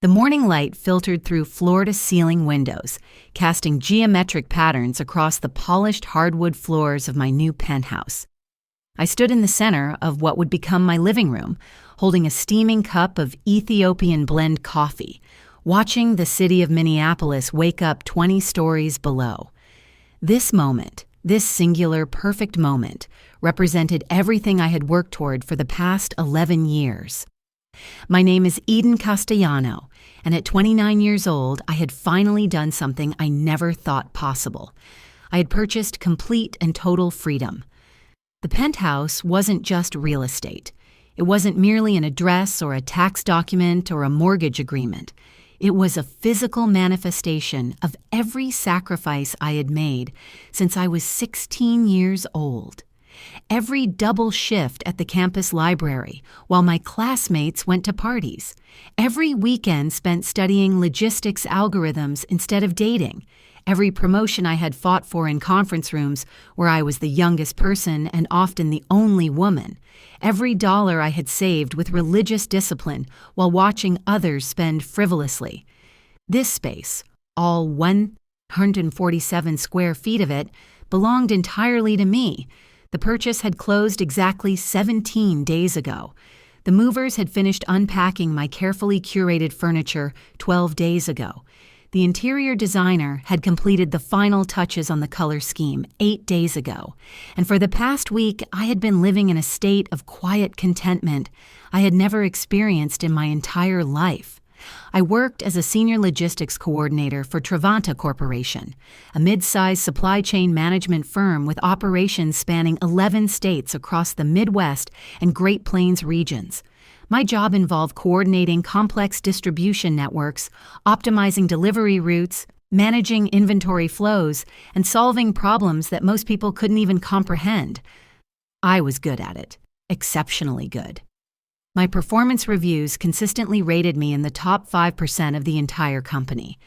The morning light filtered through floor-to-ceiling windows, casting geometric patterns across the polished hardwood floors of my new penthouse. I stood in the center of what would become my living room, holding a steaming cup of Ethiopian blend coffee, watching the city of Minneapolis wake up 20 stories below. This moment, this singular, perfect moment, represented everything I had worked toward for the past 11 years. My name is Eden Castellano, and at 29 years old, I had finally done something I never thought possible. I had purchased complete and total freedom. The penthouse wasn't just real estate. It wasn't merely an address or a tax document or a mortgage agreement. It was a physical manifestation of every sacrifice I had made since I was 16 years old. Every double shift at the campus library while my classmates went to parties. Every weekend spent studying logistics algorithms instead of dating. Every promotion I had fought for in conference rooms where I was the youngest person and often the only woman. Every dollar I had saved with religious discipline while watching others spend frivolously. This space, all 147 square feet of it, belonged entirely to me. The purchase had closed exactly 17 days ago. The movers had finished unpacking my carefully curated furniture 12 days ago. The interior designer had completed the final touches on the color scheme 8 days ago. And for the past week, I had been living in a state of quiet contentment I had never experienced in my entire life. I worked as a senior logistics coordinator for Travanta Corporation, a mid-sized supply chain management firm with operations spanning 11 states across the Midwest and Great Plains regions. My job involved coordinating complex distribution networks, optimizing delivery routes, managing inventory flows, and solving problems that most people couldn't even comprehend. I was good at it, exceptionally good. My performance reviews consistently rated me in the top 5% of the entire company.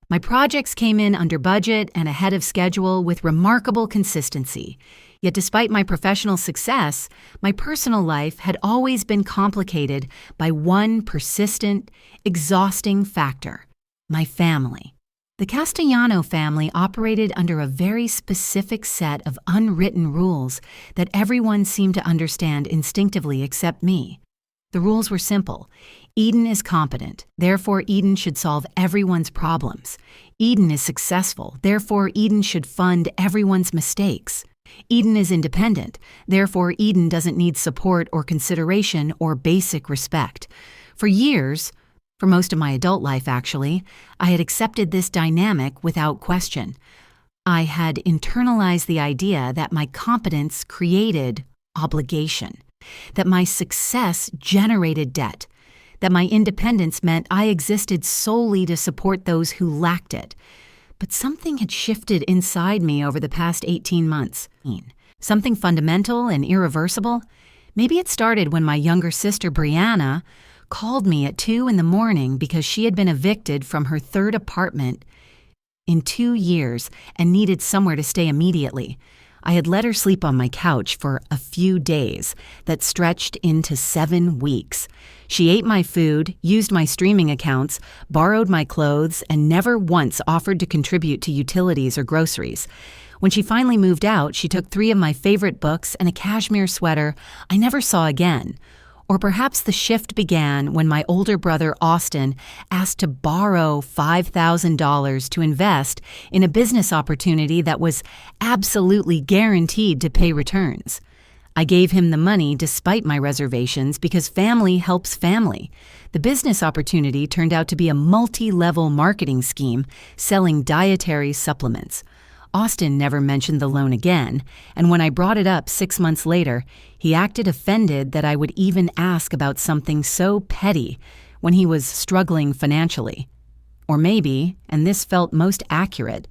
My projects came in under budget and ahead of schedule with remarkable consistency. Yet despite my professional success, my personal life had always been complicated by one persistent, exhausting factor: my family. The Castellano family operated under a very specific set of unwritten rules that everyone seemed to understand instinctively except me. The rules were simple. Eden is competent, therefore Eden should solve everyone's problems. Eden is successful, therefore Eden should fund everyone's mistakes. Eden is independent, therefore Eden doesn't need support or consideration or basic respect. For years, for most of my adult life actually, I had accepted this dynamic without question. I had internalized the idea that my competence created obligation, that my success generated debt, that my independence meant I existed solely to support those who lacked it. But something had shifted inside me over the past 18 months. Something fundamental and irreversible. Maybe it started when my younger sister, Brianna, called me at 2 a.m. because she had been evicted from her third apartment in 2 years and needed somewhere to stay immediately. I had let her sleep on my couch for a few days that stretched into 7 weeks. She ate my food, used my streaming accounts, borrowed my clothes, and never once offered to contribute to utilities or groceries. When she finally moved out, she took 3 of my favorite books and a cashmere sweater I never saw again. Or perhaps the shift began when my older brother, Austin, asked to borrow $5,000 to invest in a business opportunity that was absolutely guaranteed to pay returns. I gave him the money despite my reservations because family helps family. The business opportunity turned out to be a multi-level marketing scheme selling dietary supplements. Austin never mentioned the loan again, and when I brought it up 6 months later, he acted offended that I would even ask about something so petty when he was struggling financially. Or maybe, and this felt most accurate,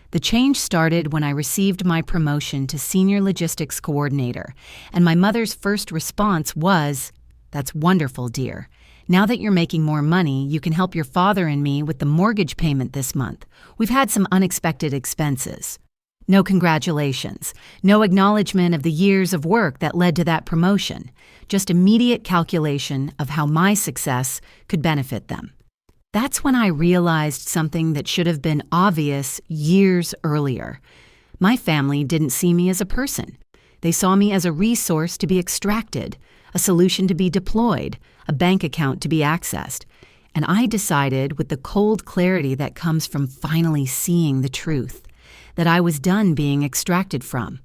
the change started when I received my promotion to senior logistics coordinator, and my mother's first response was, "That's wonderful, dear. Now that you're making more money, you can help your father and me with the mortgage payment this month. We've had some unexpected expenses." No congratulations, no acknowledgement of the years of work that led to that promotion, just immediate calculation of how my success could benefit them. That's when I realized something that should have been obvious years earlier. My family didn't see me as a person. They saw me as a resource to be extracted, a solution to be deployed, a bank account to be accessed. And I decided, with the cold clarity that comes from finally seeing the truth, that I was done being extracted from.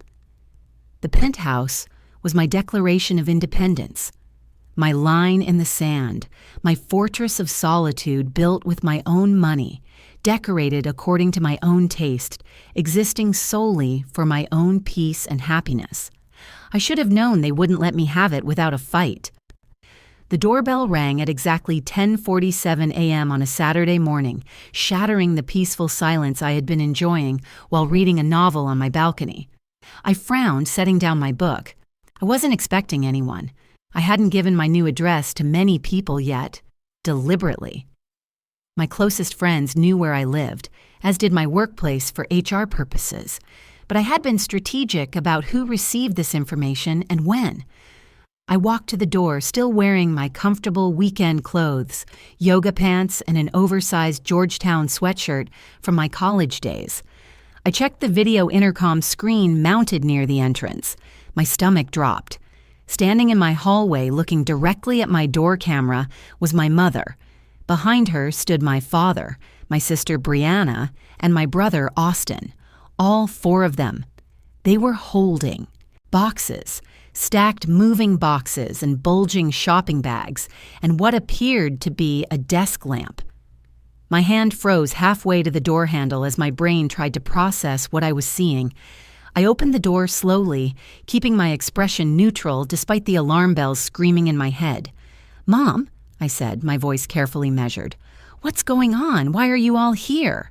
The penthouse was my declaration of independence, my line in the sand, my fortress of solitude built with my own money, decorated according to my own taste, existing solely for my own peace and happiness. I should have known they wouldn't let me have it without a fight. The doorbell rang at exactly 10:47 a.m. on a Saturday morning, shattering the peaceful silence I had been enjoying while reading a novel on my balcony. I frowned, setting down my book. I wasn't expecting anyone. I hadn't given my new address to many people yet, deliberately. My closest friends knew where I lived, as did my workplace for HR purposes, but I had been strategic about who received this information and when. I walked to the door, still wearing my comfortable weekend clothes, yoga pants, and an oversized Georgetown sweatshirt from my college days. I checked the video intercom screen mounted near the entrance. My stomach dropped. Standing in my hallway, looking directly at my door camera, was my mother. Behind her stood my father, my sister Brianna, and my brother Austin. All four of them. They were holding boxes, stacked moving boxes and bulging shopping bags, and what appeared to be a desk lamp. My hand froze halfway to the door handle as my brain tried to process what I was seeing. I opened the door slowly, keeping my expression neutral despite the alarm bells screaming in my head. "Mom," I said, my voice carefully measured. "What's going on? Why are you all here?"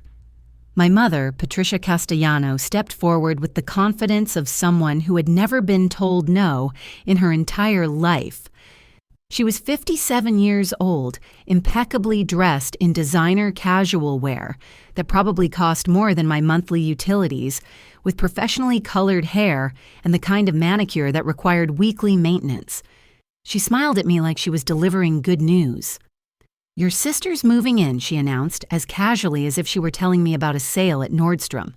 My mother, Patricia Castellano, stepped forward with the confidence of someone who had never been told no in her entire life. She was 57 years old, impeccably dressed in designer casual wear that probably cost more than my monthly utilities, with professionally colored hair and the kind of manicure that required weekly maintenance. She smiled at me like she was delivering good news. "Your sister's moving in," she announced, as casually as if she were telling me about a sale at Nordstrom.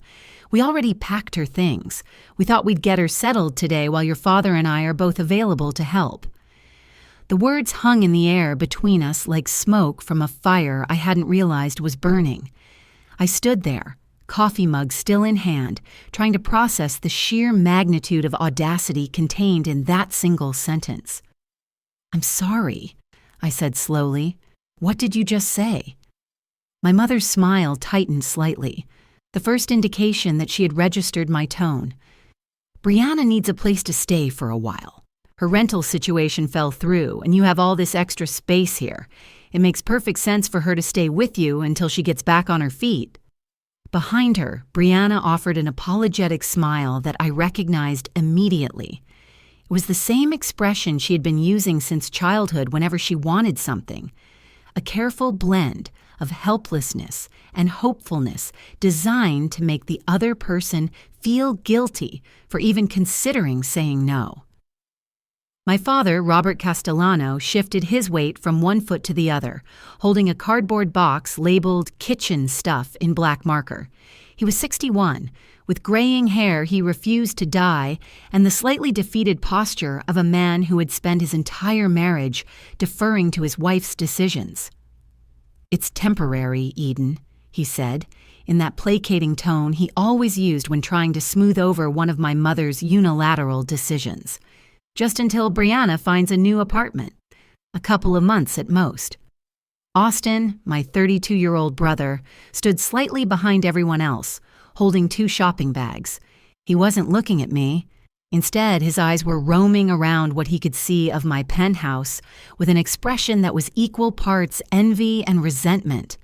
"We already packed her things. We thought we'd get her settled today while your father and I are both available to help." The words hung in the air between us like smoke from a fire I hadn't realized was burning. I stood there, coffee mug still in hand, trying to process the sheer magnitude of audacity contained in that single sentence. "I'm sorry," I said slowly. "What did you just say?" My mother's smile tightened slightly, the first indication that she had registered my tone. "Brianna needs a place to stay for a while. Her rental situation fell through, and you have all this extra space here. It makes perfect sense for her to stay with you until she gets back on her feet." Behind her, Brianna offered an apologetic smile that I recognized immediately. It was the same expression she had been using since childhood whenever she wanted something. A careful blend of helplessness and hopefulness designed to make the other person feel guilty for even considering saying no. My father, Robert Castellano, shifted his weight from one foot to the other, holding a cardboard box labeled kitchen stuff in black marker. He was 61. With graying hair he refused to dye, and the slightly defeated posture of a man who had spent his entire marriage deferring to his wife's decisions. "It's temporary, Eden," he said, in that placating tone he always used when trying to smooth over one of my mother's unilateral decisions. "Just until Brianna finds a new apartment. A couple of months at most." Austin, my 32-year-old brother, stood slightly behind everyone else, holding 2 shopping bags. He wasn't looking at me. Instead, his eyes were roaming around what he could see of my penthouse with an expression that was equal parts envy and resentment.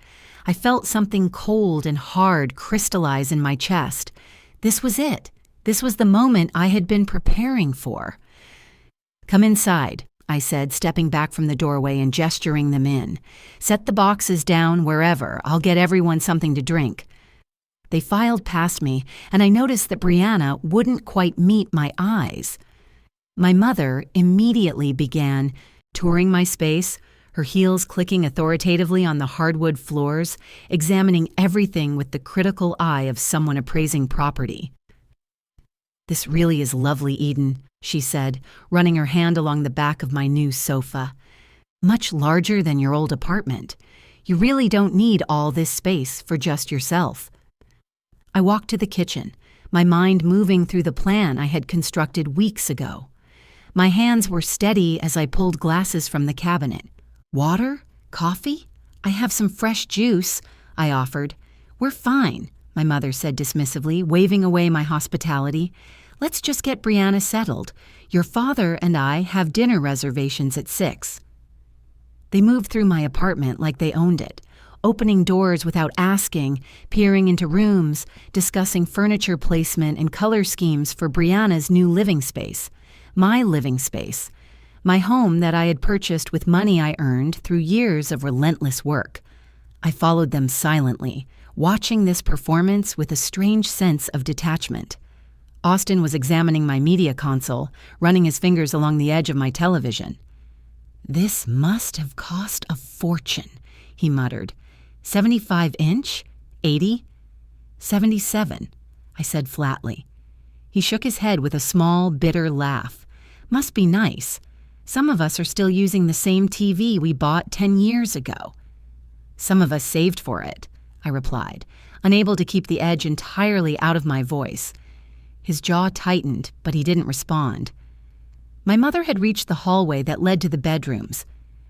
I felt something cold and hard crystallize in my chest. This was it. This was the moment I had been preparing for. "Come inside," I said, stepping back from the doorway and gesturing them in. "Set the boxes down wherever. I'll get everyone something to drink." They filed past me, and I noticed that Brianna wouldn't quite meet my eyes. My mother immediately began touring my space, her heels clicking authoritatively on the hardwood floors, examining everything with the critical eye of someone appraising property. "This really is lovely, Eden," she said, running her hand along the back of my new sofa. "Much larger than your old apartment. You really don't need all this space for just yourself." I walked to the kitchen, my mind moving through the plan I had constructed weeks ago. My hands were steady as I pulled glasses from the cabinet. "Water? Coffee? I have some fresh juice," I offered. "We're fine," my mother said dismissively, waving away my hospitality. "Let's just get Brianna settled. Your father and I have dinner reservations at 6. They moved through my apartment like they owned it, opening doors without asking, peering into rooms, discussing furniture placement and color schemes for Brianna's new living space, my living space, my home that I had purchased with money I earned through years of relentless work. I followed them silently, watching this performance with a strange sense of detachment. Austin was examining my media console, running his fingers along the edge of my television. "This must have cost a fortune," he muttered. 75-inch? 80? 77, I said flatly. He shook his head with a small, bitter laugh. "Must be nice. Some of us are still using the same TV we bought 10 years ago." "Some of us saved for it," I replied, unable to keep the edge entirely out of my voice. His jaw tightened, but he didn't respond. My mother had reached the hallway that led to the bedrooms.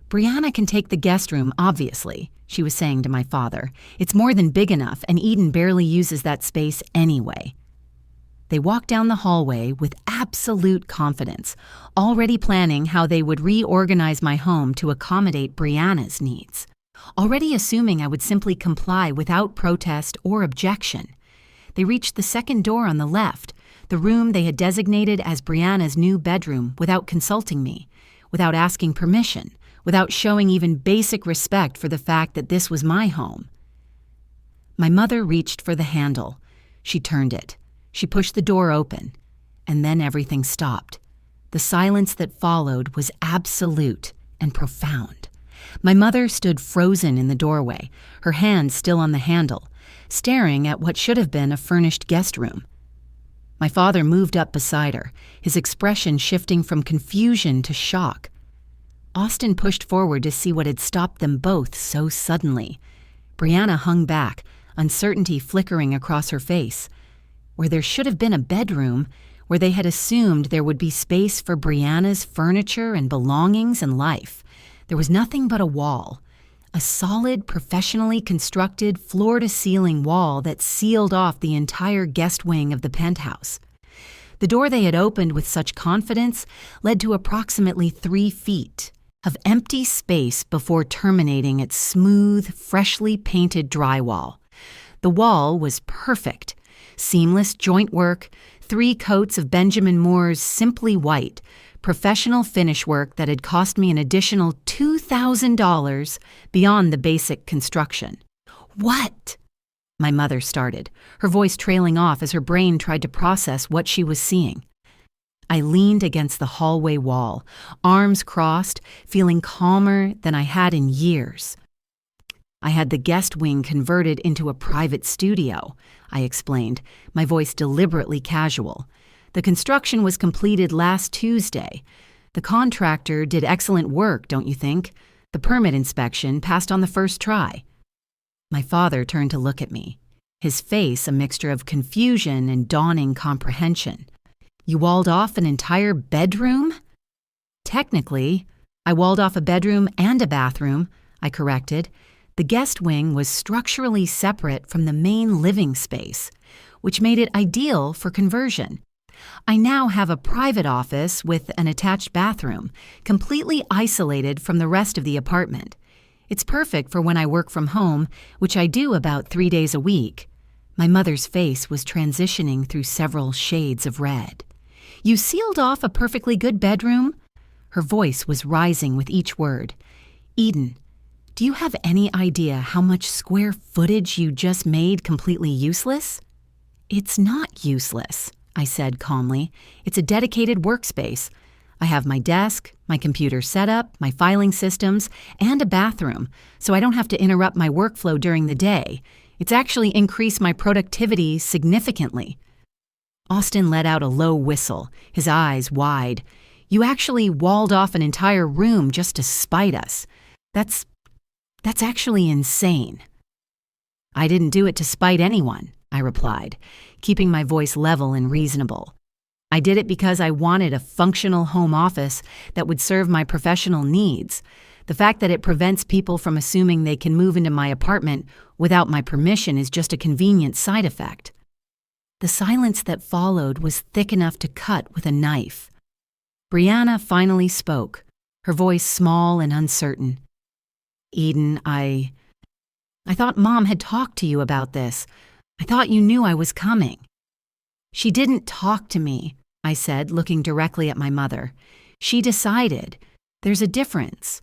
"Brianna can take the guest room, obviously," she was saying to my father. "It's more than big enough, and Eden barely uses that space anyway." They walked down the hallway with absolute confidence, already planning how they would reorganize my home to accommodate Brianna's needs, already assuming I would simply comply without protest or objection. They reached the second door on the left, the room they had designated as Brianna's new bedroom, without consulting me, without asking permission, without showing even basic respect for the fact that this was my home. My mother reached for the handle. She turned it. She pushed the door open, and then everything stopped. The silence that followed was absolute and profound. My mother stood frozen in the doorway, her hand still on the handle, staring at what should have been a furnished guest room. My father moved up beside her, his expression shifting from confusion to shock. Austin pushed forward to see what had stopped them both so suddenly. Brianna hung back, uncertainty flickering across her face. Where there should have been a bedroom, where they had assumed there would be space for Brianna's furniture and belongings and life, there was nothing but a wall. A solid, professionally constructed, floor-to-ceiling wall that sealed off the entire guest wing of the penthouse. The door they had opened with such confidence led to approximately 3 feet of empty space before terminating at smooth, freshly painted drywall. The wall was perfect. Seamless joint work, 3 coats of Benjamin Moore's Simply White, professional finish work that had cost me an additional $2,000 beyond the basic construction. "What?" my mother started, her voice trailing off as her brain tried to process what she was seeing. I leaned against the hallway wall, arms crossed, feeling calmer than I had in years. "I had the guest wing converted into a private studio," I explained, my voice deliberately casual. "The construction was completed last Tuesday. The contractor did excellent work, don't you think? The permit inspection passed on the first try." My father turned to look at me, his face a mixture of confusion and dawning comprehension. "You walled off an entire bedroom?" "Technically, I walled off a bedroom and a bathroom," I corrected. The guest wing was structurally separate from the main living space, which made it ideal for conversion. I now have a private office with an attached bathroom, completely isolated from the rest of the apartment. It's perfect for when I work from home, which I do about 3 days a week. My mother's face was transitioning through several shades of red. "You sealed off a perfectly good bedroom?" Her voice was rising with each word. "Eden, do you have any idea how much square footage you just made completely useless?" "It's not useless," I said calmly. "It's a dedicated workspace. I have my desk, my computer setup, my filing systems, and a bathroom, so I don't have to interrupt my workflow during the day. It's actually increased my productivity significantly." Austin let out a low whistle, his eyes wide. "You actually walled off an entire room just to spite us. That's actually insane." "I didn't do it to spite anyone," I replied, keeping my voice level and reasonable. "I did it because I wanted a functional home office that would serve my professional needs. The fact that it prevents people from assuming they can move into my apartment without my permission is just a convenient side effect." The silence that followed was thick enough to cut with a knife. Brianna finally spoke, her voice small and uncertain. "Eden, I thought Mom had talked to you about this. I thought you knew I was coming." "She didn't talk to me," I said, looking directly at my mother. "She decided. There's a difference."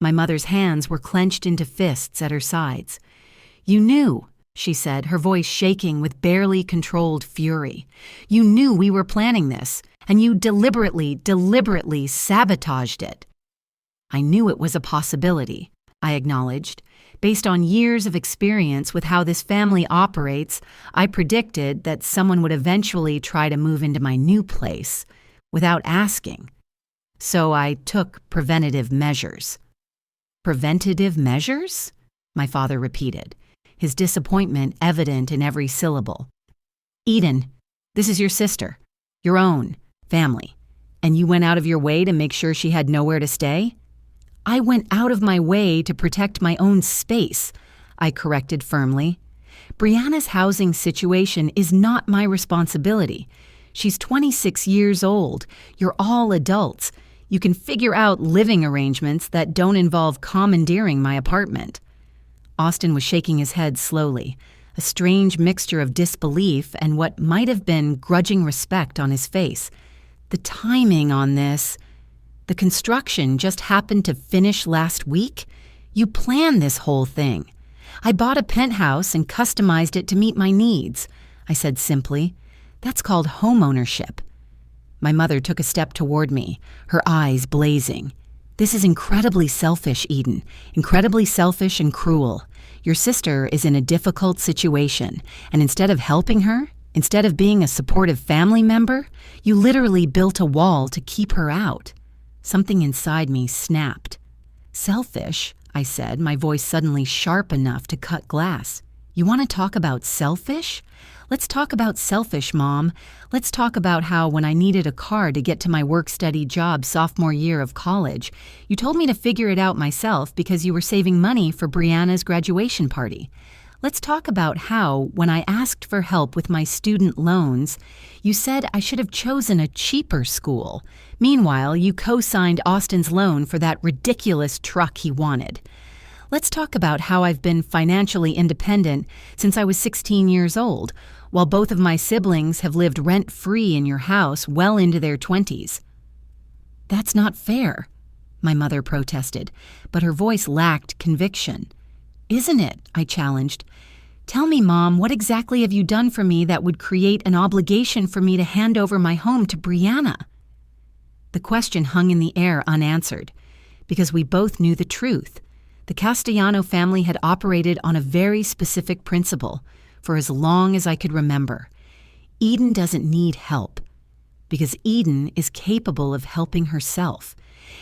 My mother's hands were clenched into fists at her sides. "You knew," she said, her voice shaking with barely controlled fury. "You knew we were planning this, and you deliberately sabotaged it." "I knew it was a possibility," I acknowledged. "Based on years of experience with how this family operates, I predicted that someone would eventually try to move into my new place without asking. So I took preventative measures." "Preventative measures?" my father repeated, his disappointment evident in every syllable. "Eden, this is your sister, your own family, and you went out of your way to make sure she had nowhere to stay?" "I went out of my way to protect my own space," I corrected firmly. "Brianna's housing situation is not my responsibility. She's 26 years old. You're all adults. You can figure out living arrangements that don't involve commandeering my apartment." Austin was shaking his head slowly, a strange mixture of disbelief and what might have been grudging respect on his face. "The timing on this... The construction just happened to finish last week. You planned this whole thing. I bought a penthouse and customized it to meet my needs," I said simply. "That's called homeownership." My mother took a step toward me, her eyes blazing. "This is incredibly selfish, Eden. Incredibly selfish and cruel. Your sister is in a difficult situation, and instead of helping her, instead of being a supportive family member, you literally built a wall to keep her out." Something inside me snapped. "Selfish?" I said, my voice suddenly sharp enough to cut glass. "You want to talk about selfish? Let's talk about selfish, Mom. Let's talk about how when I needed a car to get to my work-study job sophomore year of college, you told me to figure it out myself because you were saving money for Brianna's graduation party. Let's talk about how, when I asked for help with my student loans, you said I should have chosen a cheaper school. Meanwhile, you co-signed Austin's loan for that ridiculous truck he wanted. Let's talk about how I've been financially independent since I was 16 years old, while both of my siblings have lived rent-free in your house well into their 20s. "That's not fair," my mother protested, but her voice lacked conviction. "Isn't it?" I challenged. "Tell me, Mom, what exactly have you done for me that would create an obligation for me to hand over my home to Brianna?" The question hung in the air unanswered, because we both knew the truth. The Castellano family had operated on a very specific principle for as long as I could remember. Eden doesn't need help, because Eden is capable of helping herself.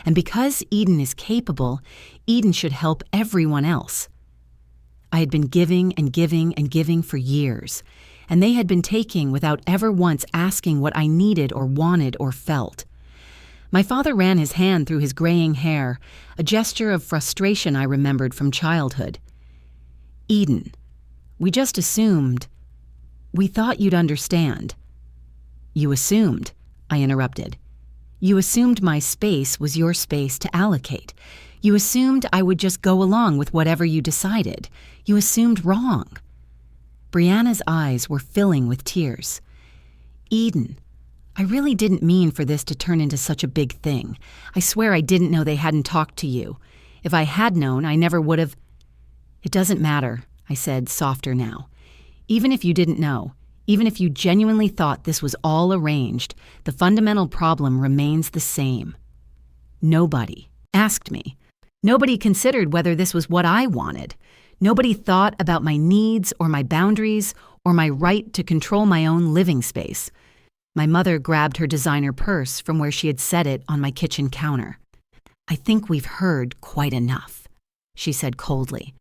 And because Eden is capable, Eden should help everyone else. I had been giving and giving and giving for years, and they had been taking without ever once asking what I needed or wanted or felt. My father ran his hand through his graying hair, a gesture of frustration I remembered from childhood. "Eden, we just assumed. We thought you'd understand." "You assumed," I interrupted. "You assumed my space was your space to allocate. You assumed I would just go along with whatever you decided. You assumed wrong." Brianna's eyes were filling with tears. "Eden, I really didn't mean for this to turn into such a big thing. I swear I didn't know they hadn't talked to you. If I had known, I never would have—" "It doesn't matter," I said, softer now. "Even if you didn't know, Even if you genuinely thought this was all arranged, the fundamental problem remains the same. Nobody asked me. Nobody considered whether this was what I wanted. Nobody thought about my needs or my boundaries or my right to control my own living space. My mother grabbed her designer purse from where she had set it on my kitchen counter. "I think we've heard quite enough," she said coldly.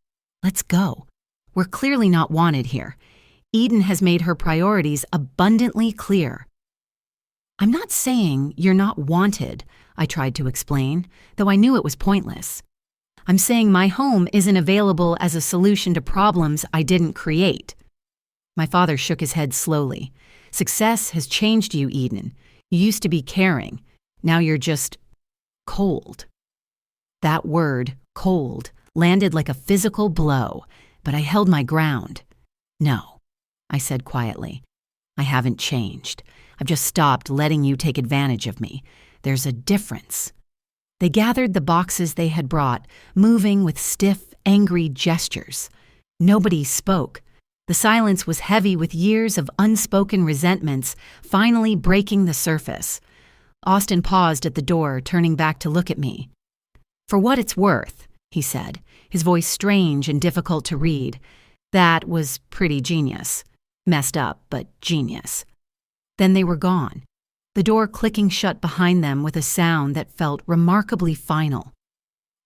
"Let's go. We're clearly not wanted here. Eden has made her priorities abundantly clear." "I'm not saying you're not wanted," I tried to explain, though I knew it was pointless. "I'm saying my home isn't available as a solution to problems I didn't create." My father shook his head slowly. "Success has changed you, Eden. You used to be caring. Now you're just cold." That word, cold, landed like a physical blow, but I held my ground. "No," I said quietly. "I haven't changed. I've just stopped letting you take advantage of me. There's a difference." They gathered the boxes they had brought, moving with stiff, angry gestures. Nobody spoke. The silence was heavy with years of unspoken resentments finally breaking the surface. Austin paused at the door, turning back to look at me. "For what it's worth," he said, his voice strange and difficult to read, "that was pretty genius. Messed up, but genius." Then they were gone, the door clicking shut behind them with a sound that felt remarkably final.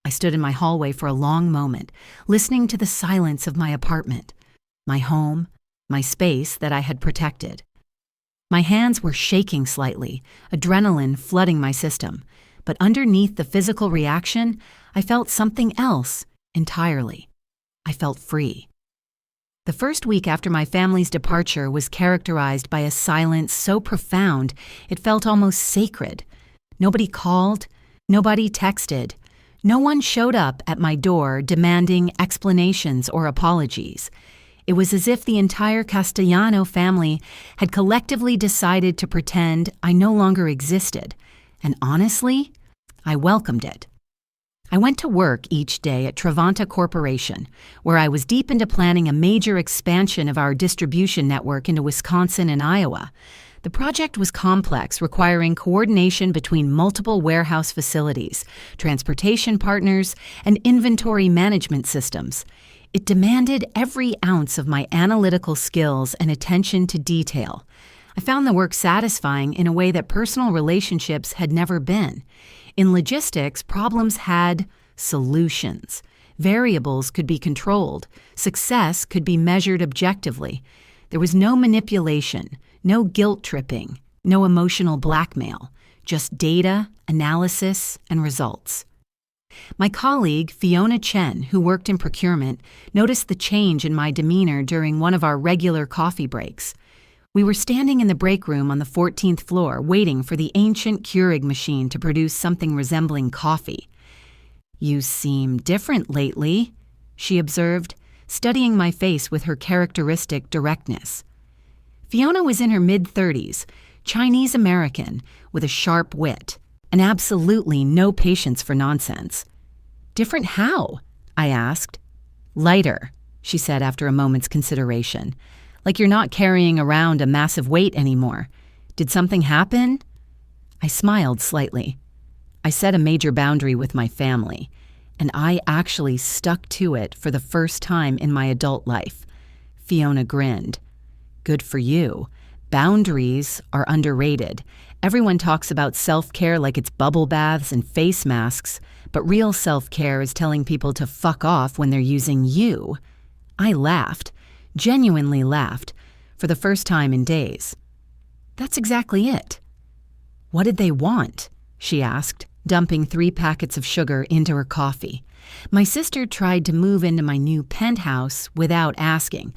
I stood in my hallway for a long moment, listening to the silence of my apartment, my home, my space that I had protected. My hands were shaking slightly, adrenaline flooding my system, but underneath the physical reaction, I felt something else entirely. I felt free. The first week after my family's departure was characterized by a silence so profound it felt almost sacred. Nobody called, nobody texted, no one showed up at my door demanding explanations or apologies. It was as if the entire Castellano family had collectively decided to pretend I no longer existed, and honestly, I welcomed it. I went to work each day at Travanta Corporation, where I was deep into planning a major expansion of our distribution network into Wisconsin and Iowa. The project was complex, requiring coordination between multiple warehouse facilities, transportation partners, and inventory management systems. It demanded every ounce of my analytical skills and attention to detail. I found the work satisfying in a way that personal relationships had never been. In logistics, problems had solutions. Variables could be controlled. Success could be measured objectively. There was no manipulation, no guilt-tripping, no emotional blackmail, just data, analysis, and results. My colleague, Fiona Chen, who worked in procurement, noticed the change in my demeanor during one of our regular coffee breaks. We were standing in the break room on the 14th floor, waiting for the ancient Keurig machine to produce something resembling coffee. "You seem different lately," she observed, studying my face with her characteristic directness. Fiona was in her mid-30s, Chinese-American, with a sharp wit, and absolutely no patience for nonsense. "Different how?" I asked. "Lighter," she said after a moment's consideration. "Like you're not carrying around a massive weight anymore. Did something happen?" I smiled slightly. I set a major boundary with my family, and I actually stuck to it for the first time in my adult life. Fiona grinned. "Good for you. Boundaries are underrated. Everyone talks about self-care like it's bubble baths and face masks, but real self-care is telling people to fuck off when they're using you." I laughed, genuinely laughed, for the first time in days. "That's exactly it." "What did they want?" she asked, dumping 3 packets of sugar into her coffee. My sister tried to move into my new penthouse without asking.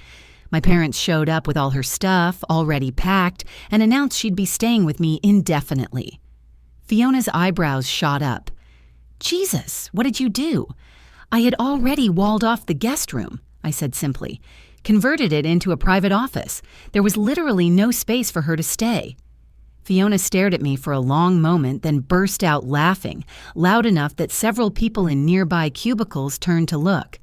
My parents showed up with all her stuff already packed and announced she'd be staying with me indefinitely. Fiona's eyebrows shot up. "Jesus, what did you do?" "I had already walled off the guest room," I said simply. "Converted it into a private office. There was literally no space for her to stay." Fiona stared at me for a long moment, then burst out laughing, loud enough that several people in nearby cubicles turned to look.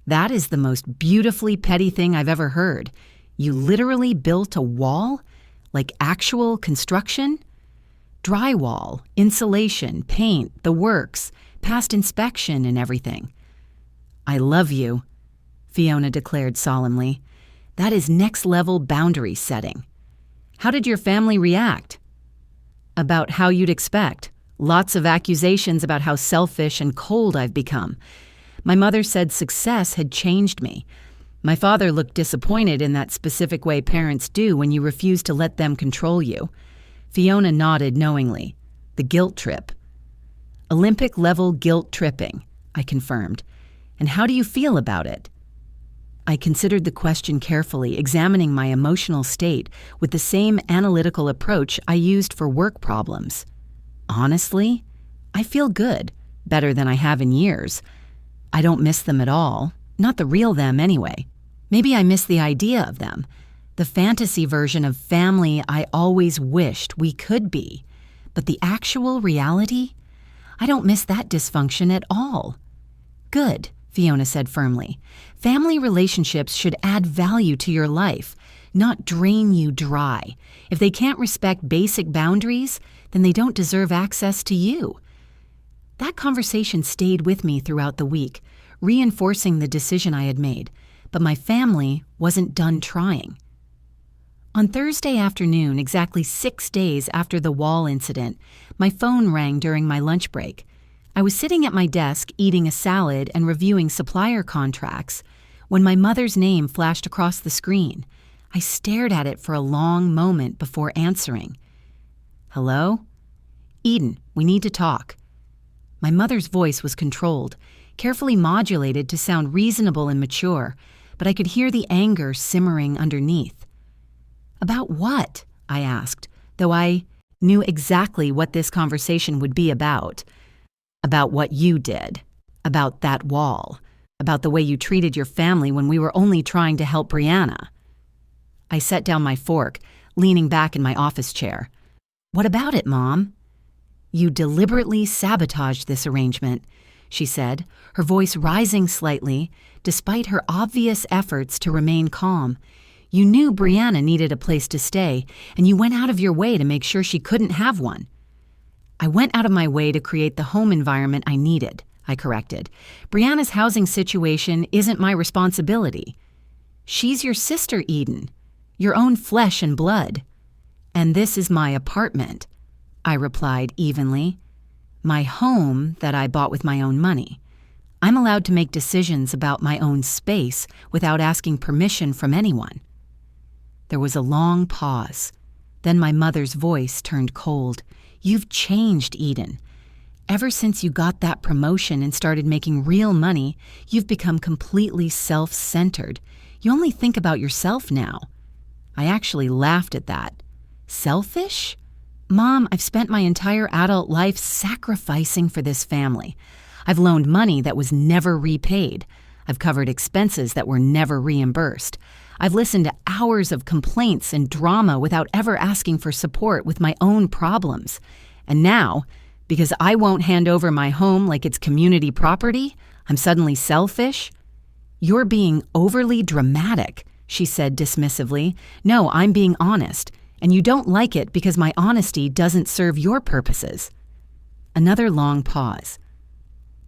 "That is the most beautifully petty thing I've ever heard. You literally built a wall? Like actual construction? Drywall, insulation, paint, the works, past inspection and everything. I love you, Fiona declared solemnly. That is next-level boundary setting. How did your family react? About how you'd expect. Lots of accusations about how selfish and cold I've become. My mother said success had changed me. My father looked disappointed in that specific way parents do when you refuse to let them control you. Fiona nodded knowingly. The guilt trip. Olympic-level guilt tripping, I confirmed. And how do you feel about it? I considered the question carefully, examining my emotional state with the same analytical approach I used for work problems. Honestly, I feel good, better than I have in years. I don't miss them at all, not the real them anyway. Maybe I miss the idea of them, the fantasy version of family I always wished we could be. But the actual reality? I don't miss that dysfunction at all. Good, Fiona said firmly. Family relationships should add value to your life, not drain you dry. If they can't respect basic boundaries, then they don't deserve access to you. That conversation stayed with me throughout the week, reinforcing the decision I had made, but my family wasn't done trying. On Thursday afternoon, exactly 6 days after the wall incident, my phone rang during my lunch break. I was sitting at my desk eating a salad and reviewing supplier contracts when my mother's name flashed across the screen. I stared at it for a long moment before answering. Hello? Eden, we need to talk. My mother's voice was controlled, carefully modulated to sound reasonable and mature, but I could hear the anger simmering underneath. About what? I asked, though I knew exactly what this conversation would be about. About what you did. About that wall. About the way you treated your family when we were only trying to help Brianna. I set down my fork, leaning back in my office chair. What about it, Mom? You deliberately sabotaged this arrangement, she said, her voice rising slightly, despite her obvious efforts to remain calm. You knew Brianna needed a place to stay, and you went out of your way to make sure she couldn't have one. I went out of my way to create the home environment I needed, I corrected. Brianna's housing situation isn't my responsibility. She's your sister, Eden, your own flesh and blood. And this is my apartment, I replied evenly. My home that I bought with my own money. I'm allowed to make decisions about my own space without asking permission from anyone. There was a long pause. Then my mother's voice turned cold. You've changed, Eden. Ever since you got that promotion and started making real money, you've become completely self-centered. You only think about yourself now. I actually laughed at that. Selfish? Mom, I've spent my entire adult life sacrificing for this family. I've loaned money that was never repaid. I've covered expenses that were never reimbursed. I've listened to hours of complaints and drama without ever asking for support with my own problems. And now, because I won't hand over my home like it's community property, I'm suddenly selfish? You're being overly dramatic, she said dismissively. No, I'm being honest, and you don't like it because my honesty doesn't serve your purposes. Another long pause.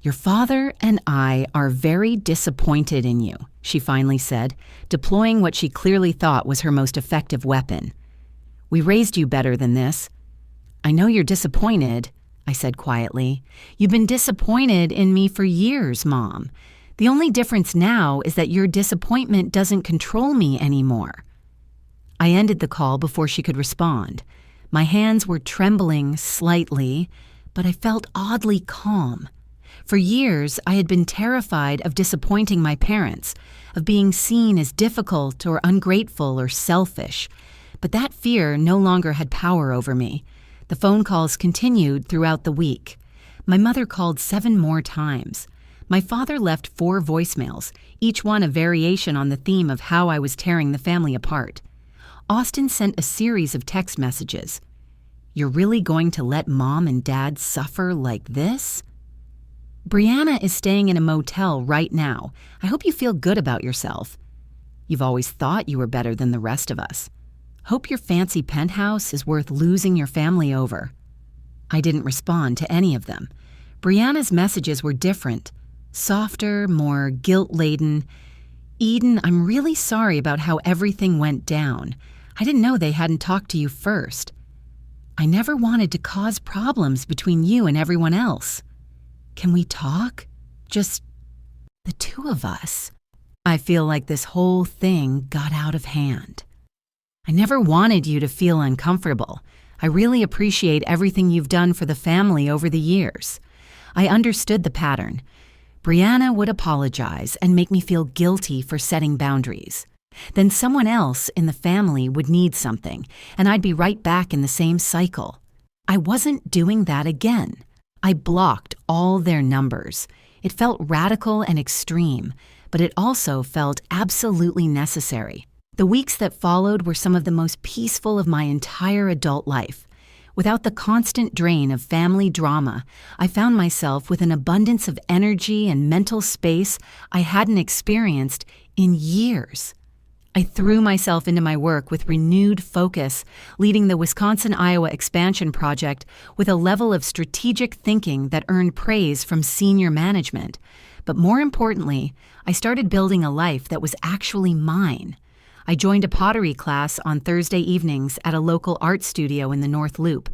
Your father and I are very disappointed in you, she finally said, deploying what she clearly thought was her most effective weapon. We raised you better than this. I know you're disappointed, I said quietly. You've been disappointed in me for years, Mom. The only difference now is that your disappointment doesn't control me anymore. I ended the call before she could respond. My hands were trembling slightly, but I felt oddly calm. For years, I had been terrified of disappointing my parents, of being seen as difficult or ungrateful or selfish. But that fear no longer had power over me. The phone calls continued throughout the week. My mother called 7 more times. My father left 4 voicemails, each one a variation on the theme of how I was tearing the family apart. Austin sent a series of text messages. You're really going to let Mom and Dad suffer like this? Brianna is staying in a motel right now. I hope you feel good about yourself. You've always thought you were better than the rest of us. Hope your fancy penthouse is worth losing your family over." I didn't respond to any of them. Brianna's messages were different, softer, more guilt-laden. "Eden, I'm really sorry about how everything went down. I didn't know they hadn't talked to you first. I never wanted to cause problems between you and everyone else. Can we talk? Just the two of us." I feel like this whole thing got out of hand. "I never wanted you to feel uncomfortable. I really appreciate everything you've done for the family over the years." I understood the pattern. Brianna would apologize and make me feel guilty for setting boundaries. Then someone else in the family would need something, and I'd be right back in the same cycle. I wasn't doing that again. I blocked all their numbers. It felt radical and extreme, but it also felt absolutely necessary. The weeks that followed were some of the most peaceful of my entire adult life. Without the constant drain of family drama, I found myself with an abundance of energy and mental space I hadn't experienced in years. I threw myself into my work with renewed focus, leading the Wisconsin-Iowa expansion project with a level of strategic thinking that earned praise from senior management. But more importantly, I started building a life that was actually mine. I joined a pottery class on Thursday evenings at a local art studio in the North Loop.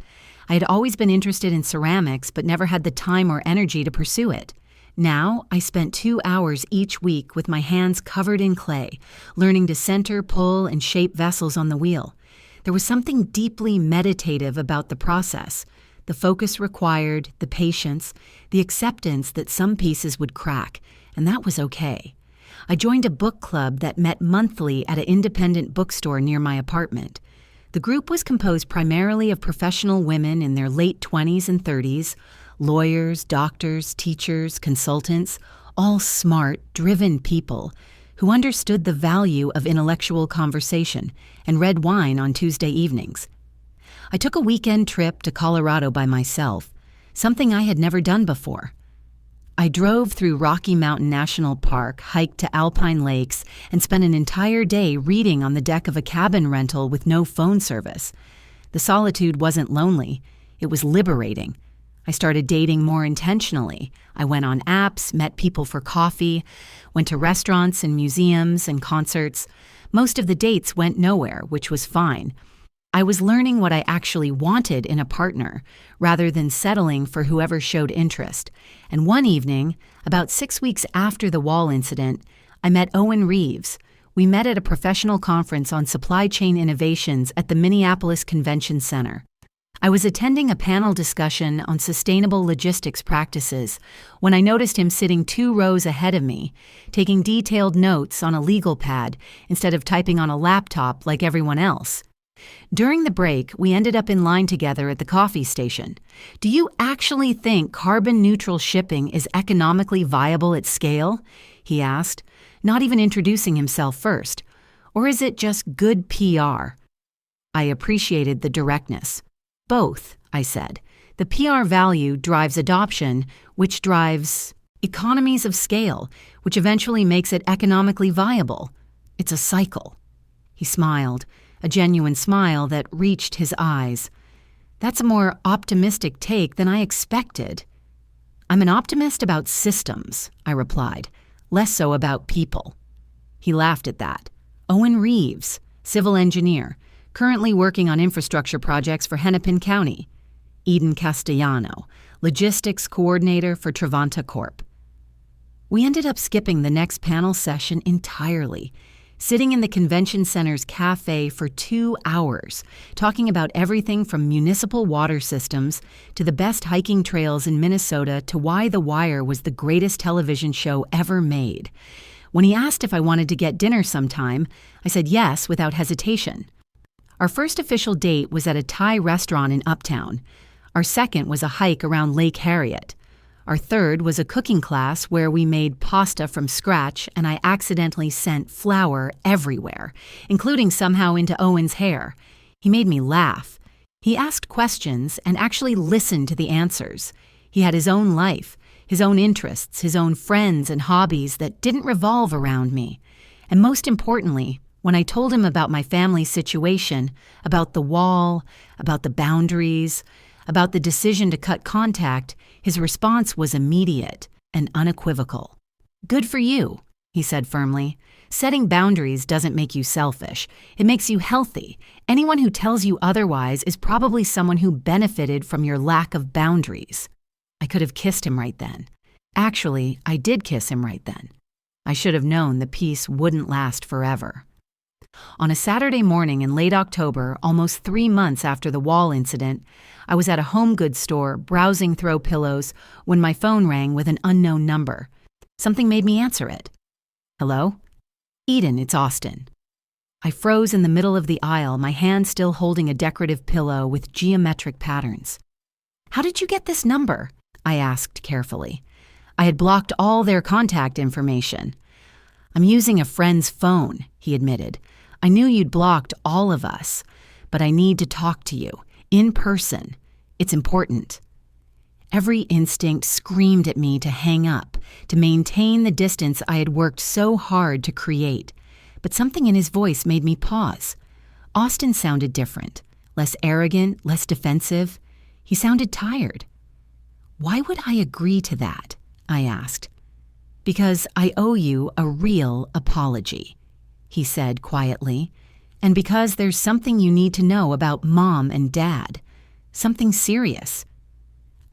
I had always been interested in ceramics but never had the time or energy to pursue it. Now, I spent 2 hours each week with my hands covered in clay, learning to center, pull, and shape vessels on the wheel. There was something deeply meditative about the process. The focus required, the patience, the acceptance that some pieces would crack, and that was okay. I joined a book club that met monthly at an independent bookstore near my apartment. The group was composed primarily of professional women in their late 20s and 30s, lawyers, doctors, teachers, consultants, all smart, driven people who understood the value of intellectual conversation and red wine on Tuesday evenings. I took a weekend trip to Colorado by myself, something I had never done before. I drove through Rocky Mountain National Park, hiked to Alpine Lakes, and spent an entire day reading on the deck of a cabin rental with no phone service. The solitude wasn't lonely. It was liberating. I started dating more intentionally. I went on apps, met people for coffee, went to restaurants and museums and concerts. Most of the dates went nowhere, which was fine. I was learning what I actually wanted in a partner, rather than settling for whoever showed interest. And one evening, about 6 weeks after the wall incident, I met Owen Reeves. We met at a professional conference on supply chain innovations at the Minneapolis Convention Center. I was attending a panel discussion on sustainable logistics practices when I noticed him sitting 2 rows ahead of me, taking detailed notes on a legal pad instead of typing on a laptop like everyone else. During the break, we ended up in line together at the coffee station. "Do you actually think carbon-neutral shipping is economically viable at scale?" he asked, not even introducing himself first. "Or is it just good PR?" I appreciated the directness. "Both," I said. "The PR value drives adoption, which drives economies of scale, which eventually makes it economically viable. It's a cycle." He smiled, a genuine smile that reached his eyes. "That's a more optimistic take than I expected." "I'm an optimist about systems," I replied, "less so about people." He laughed at that. "Owen Reeves, civil engineer, currently working on infrastructure projects for Hennepin County. Eden Castellano, logistics coordinator for Travanta Corp." We ended up skipping the next panel session entirely, sitting in the convention center's cafe for 2 hours, talking about everything from municipal water systems to the best hiking trails in Minnesota to why The Wire was the greatest television show ever made. When he asked if I wanted to get dinner sometime, I said yes without hesitation. Our first official date was at a Thai restaurant in Uptown. Our second was a hike around Lake Harriet. Our third was a cooking class where we made pasta from scratch and I accidentally sent flour everywhere, including somehow into Owen's hair. He made me laugh. He asked questions and actually listened to the answers. He had his own life, his own interests, his own friends and hobbies that didn't revolve around me. And most importantly, when I told him about my family situation, about the wall, about the boundaries, about the decision to cut contact, his response was immediate and unequivocal. "Good for you," he said firmly. "Setting boundaries doesn't make you selfish. It makes you healthy. Anyone who tells you otherwise is probably someone who benefited from your lack of boundaries." I could have kissed him right then. Actually, I did kiss him right then. I should have known the peace wouldn't last forever. On a Saturday morning in late October, almost 3 months after the wall incident, I was at a home goods store browsing throw pillows when my phone rang with an unknown number. Something made me answer it. "Hello?" "Eden, it's Austin." I froze in the middle of the aisle, my hand still holding a decorative pillow with geometric patterns. "How did you get this number?" I asked carefully. I had blocked all their contact information. "I'm using a friend's phone," he admitted. "I knew you'd blocked all of us, but I need to talk to you, in person. It's important." Every instinct screamed at me to hang up, to maintain the distance I had worked so hard to create. But something in his voice made me pause. Austin sounded different, less arrogant, less defensive. He sounded tired. "Why would I agree to that?" I asked. "Because I owe you a real apology," he said quietly, "and because there's something you need to know about Mom and Dad. Something serious."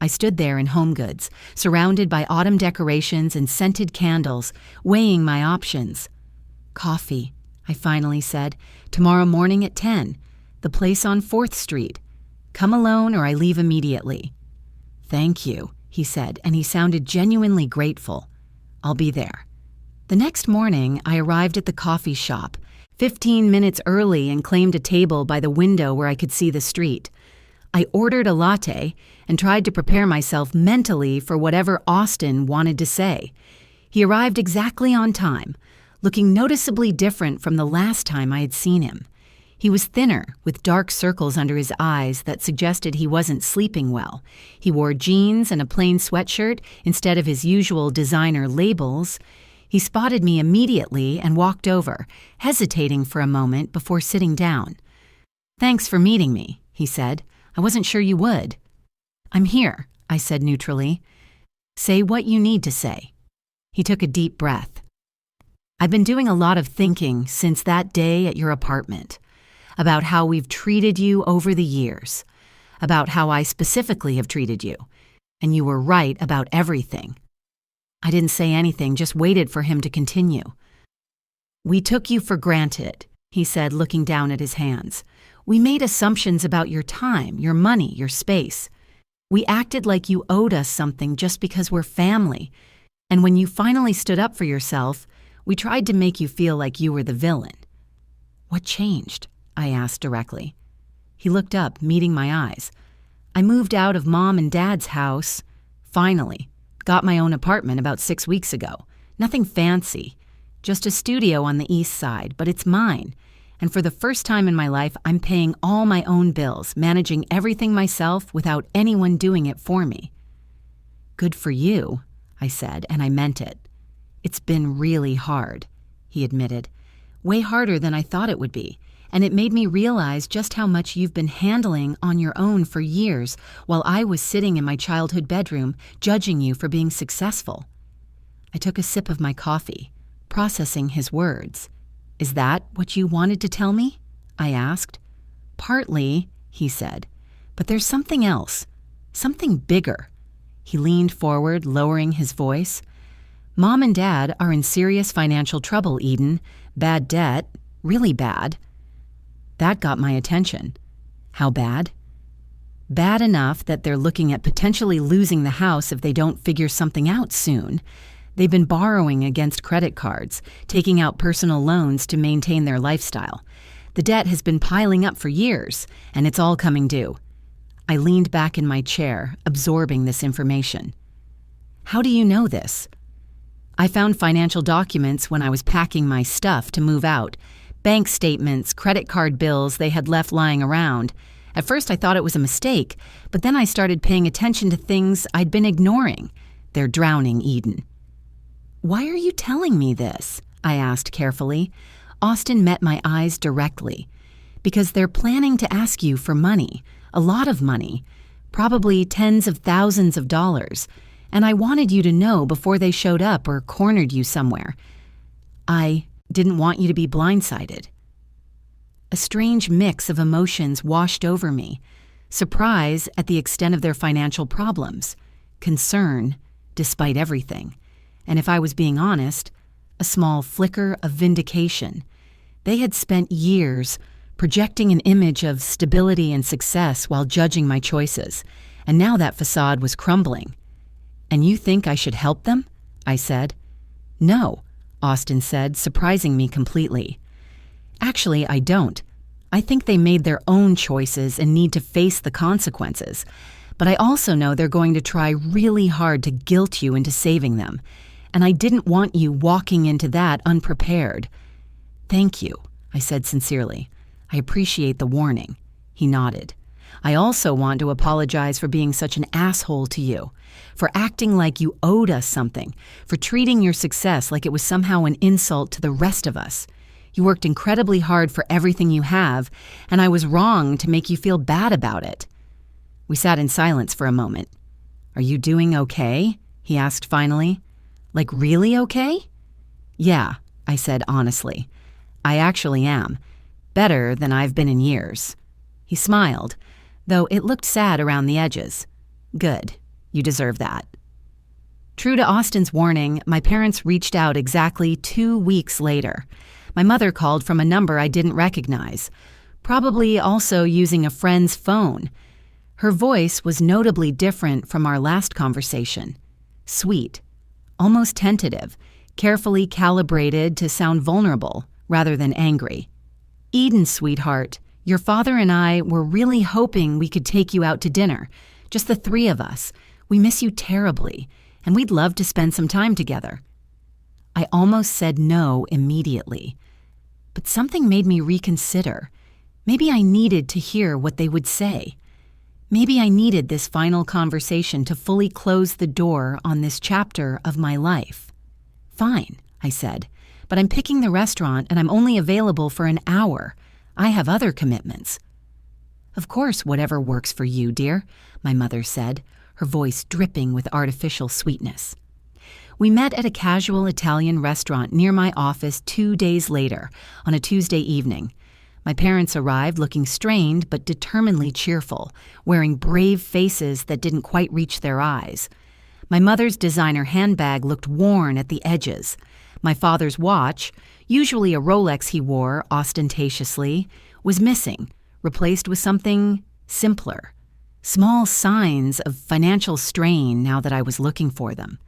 I stood there in Home Goods, surrounded by autumn decorations and scented candles, weighing my options. "Coffee," I finally said, "tomorrow morning at 10, the place on 4th Street. Come alone or I leave immediately." "Thank you," he said, and he sounded genuinely grateful. "I'll be there." The next morning, I arrived at the coffee shop, 15 minutes early, and claimed a table by the window where I could see the street. I ordered a latte and tried to prepare myself mentally for whatever Austin wanted to say. He arrived exactly on time, looking noticeably different from the last time I had seen him. He was thinner, with dark circles under his eyes that suggested he wasn't sleeping well. He wore jeans and a plain sweatshirt instead of his usual designer labels. He spotted me immediately and walked over, hesitating for a moment before sitting down. "Thanks for meeting me," he said. "I wasn't sure you would." "I'm here," I said neutrally. "Say what you need to say." He took a deep breath. "I've been doing a lot of thinking since that day at your apartment, about how we've treated you over the years, about how I specifically have treated you, and you were right about everything." I didn't say anything, just waited for him to continue. "We took you for granted," he said, looking down at his hands. "We made assumptions about your time, your money, your space. We acted like you owed us something just because we're family. And when you finally stood up for yourself, we tried to make you feel like you were the villain." "What changed?" I asked directly. He looked up, meeting my eyes. "I moved out of Mom and Dad's house. Finally. Got my own apartment about 6 weeks ago. Nothing fancy. Just a studio on the east side, but it's mine. And for the first time in my life, I'm paying all my own bills, managing everything myself without anyone doing it for me." "Good for you," I said, and I meant it. "It's been really hard," he admitted. "Way harder than I thought it would be. And it made me realize just how much you've been handling on your own for years while I was sitting in my childhood bedroom judging you for being successful." I took a sip of my coffee, processing his words. "Is that what you wanted to tell me?" I asked. "Partly," he said, "but there's something else, something bigger." He leaned forward, lowering his voice. "Mom and Dad are in serious financial trouble, Eden. Bad debt, really bad." That got my attention. "How bad?" "Bad enough that they're looking at potentially losing the house if they don't figure something out soon. They've been borrowing against credit cards, taking out personal loans to maintain their lifestyle. The debt has been piling up for years, and it's all coming due." I leaned back in my chair, absorbing this information. "How do you know this?" "I found financial documents when I was packing my stuff to move out. Bank statements, credit card bills they had left lying around. At first I thought it was a mistake, but then I started paying attention to things I'd been ignoring. They're drowning, Eden." "Why are you telling me this?" I asked carefully. Austin met my eyes directly. Because they're planning to ask you for money, a lot of money, probably tens of thousands of dollars, and I wanted you to know before they showed up or cornered you somewhere. I didn't want you to be blindsided. A strange mix of emotions washed over me. Surprise at the extent of their financial problems, concern despite everything, and if I was being honest, a small flicker of vindication. They had spent years projecting an image of stability and success while judging my choices, and now that facade was crumbling. "And you think I should help them?" I said. "No," Austin said, surprising me completely. "Actually, I don't. I think they made their own choices and need to face the consequences. But I also know they're going to try really hard to guilt you into saving them, and I didn't want you walking into that unprepared." "Thank you," I said sincerely. "I appreciate the warning." He nodded. "I also want to apologize for being such an asshole to you, for acting like you owed us something, for treating your success like it was somehow an insult to the rest of us. You worked incredibly hard for everything you have, and I was wrong to make you feel bad about it." We sat in silence for a moment. "Are you doing okay?" he asked finally. "Like really okay?" "Yeah," I said honestly. "I actually am. Better than I've been in years." He smiled, though it looked sad around the edges. "Good. You deserve that." True to Austin's warning, my parents reached out exactly 2 weeks later. My mother called from a number I didn't recognize, probably also using a friend's phone. Her voice was notably different from our last conversation. Sweet, almost tentative, carefully calibrated to sound vulnerable rather than angry. "Eden, sweetheart, your father and I were really hoping we could take you out to dinner, just the 3 of us. We miss you terribly, and we'd love to spend some time together." I almost said no immediately, but something made me reconsider. Maybe I needed to hear what they would say. Maybe I needed this final conversation to fully close the door on this chapter of my life. "Fine," I said, "but I'm picking the restaurant and I'm only available for an hour. I have other commitments." "Of course, whatever works for you, dear," my mother said, her voice dripping with artificial sweetness. We met at a casual Italian restaurant near my office 2 days later, on a Tuesday evening. My parents arrived looking strained but determinedly cheerful, wearing brave faces that didn't quite reach their eyes. My mother's designer handbag looked worn at the edges. My father's watch, usually a Rolex he wore ostentatiously, was missing, replaced with something simpler. Small signs of financial strain now that I was looking for them.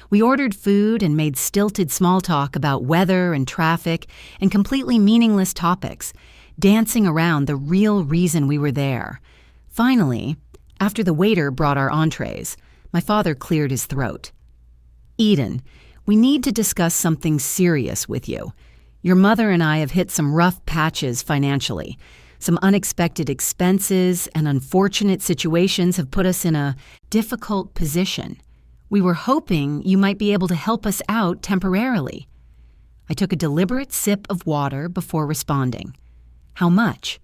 We ordered food and made stilted small talk about weather and traffic and completely meaningless topics, dancing around the real reason we were there. Finally, after the waiter brought our entrees, my father cleared his throat. "Eden, we need to discuss something serious with you. Your mother and I have hit some rough patches financially. Some unexpected expenses and unfortunate situations have put us in a difficult position. We were hoping you might be able to help us out temporarily." I took a deliberate sip of water before responding. "How much?"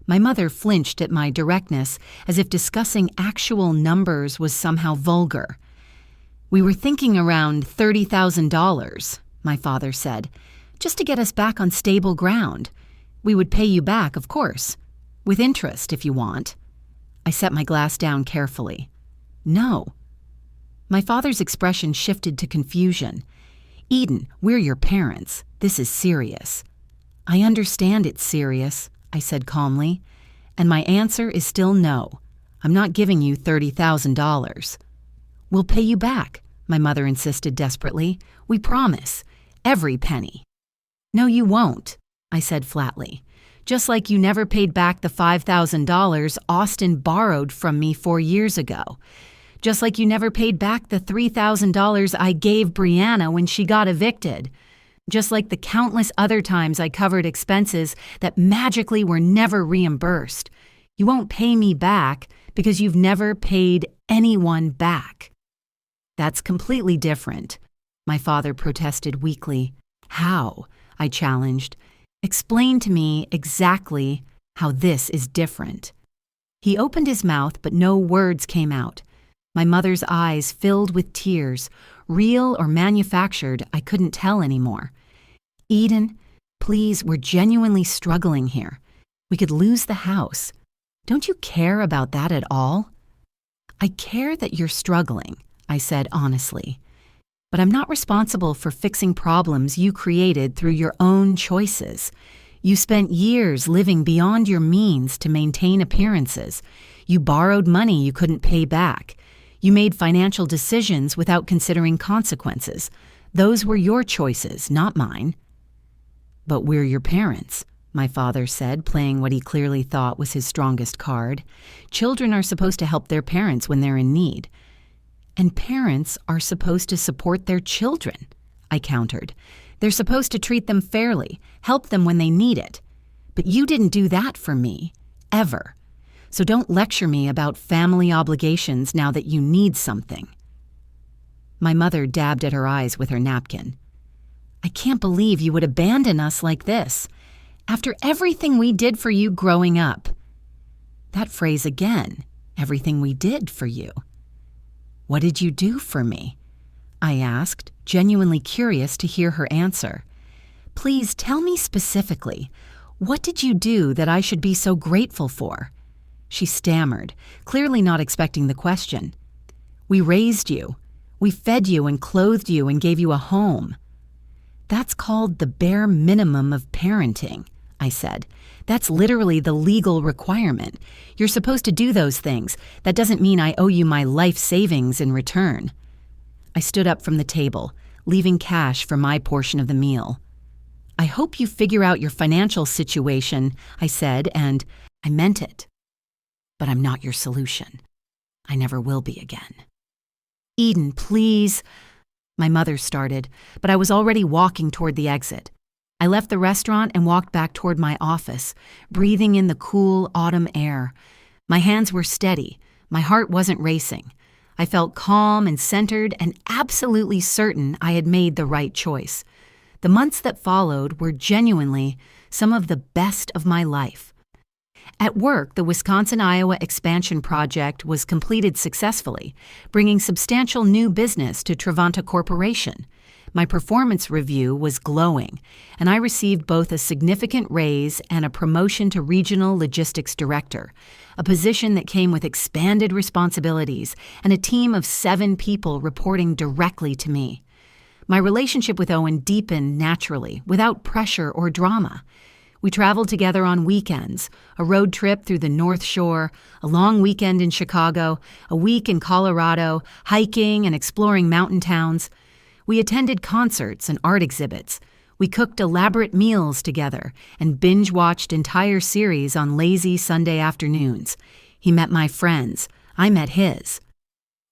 My mother flinched at my directness, as if discussing actual numbers was somehow vulgar. "We were thinking around $30,000, my father said, "just to get us back on stable ground. We would pay you back, of course, with interest if you want." I set my glass down carefully. "No." My father's expression shifted to confusion. "Eden, we're your parents. This is serious." "I understand it's serious," I said calmly, "and my answer is still no. I'm not giving you $30,000. "We'll pay you back," my mother insisted desperately. "We promise. Every penny." "No, you won't," I said flatly. "Just like you never paid back the $5,000 Austin borrowed from me 4 years ago. Just like you never paid back the $3,000 I gave Brianna when she got evicted. Just like the countless other times I covered expenses that magically were never reimbursed. You won't pay me back because you've never paid anyone back." "That's completely different," my father protested weakly. How? I challenged. Explain to me exactly how this is different. He opened his mouth, but no words came out. My mother's eyes filled with tears, real or manufactured, I couldn't tell anymore. Eden, please, we're genuinely struggling here. We could lose the house. Don't you care about that at all? I care that you're struggling, I said honestly. But I'm not responsible for fixing problems you created through your own choices. You spent years living beyond your means to maintain appearances. You borrowed money you couldn't pay back. You made financial decisions without considering consequences. Those were your choices, not mine. But we're your parents, my father said, playing what he clearly thought was his strongest card. Children are supposed to help their parents when they're in need. And parents are supposed to support their children, I countered. They're supposed to treat them fairly, help them when they need it. But you didn't do that for me, ever. So don't lecture me about family obligations now that you need something. My mother dabbed at her eyes with her napkin. I can't believe you would abandon us like this, after everything we did for you growing up. That phrase again, everything we did for you. What did you do for me? I asked, genuinely curious to hear her answer. Please tell me specifically, what did you do that I should be so grateful for? She stammered, clearly not expecting the question. We raised you. We fed you and clothed you and gave you a home. That's called the bare minimum of parenting, I said. That's literally the legal requirement. You're supposed to do those things. That doesn't mean I owe you my life savings in return. I stood up from the table, leaving cash for my portion of the meal. I hope you figure out your financial situation, I said, and I meant it. But I'm not your solution. I never will be again. Eden, please. My mother started, but I was already walking toward the exit. I left the restaurant and walked back toward my office, breathing in the cool autumn air. My hands were steady. My heart wasn't racing. I felt calm and centered and absolutely certain I had made the right choice. The months that followed were genuinely some of the best of my life. At work, the Wisconsin-Iowa expansion project was completed successfully, bringing substantial new business to Travanta Corporation. My performance review was glowing, and I received both a significant raise and a promotion to Regional Logistics Director, a position that came with expanded responsibilities and a team of 7 people reporting directly to me. My relationship with Owen deepened naturally, without pressure or drama. We traveled together on weekends, a road trip through the North Shore, a long weekend in Chicago, a week in Colorado, hiking and exploring mountain towns. We attended concerts and art exhibits. We cooked elaborate meals together and binge-watched entire series on lazy Sunday afternoons. He met my friends. I met his.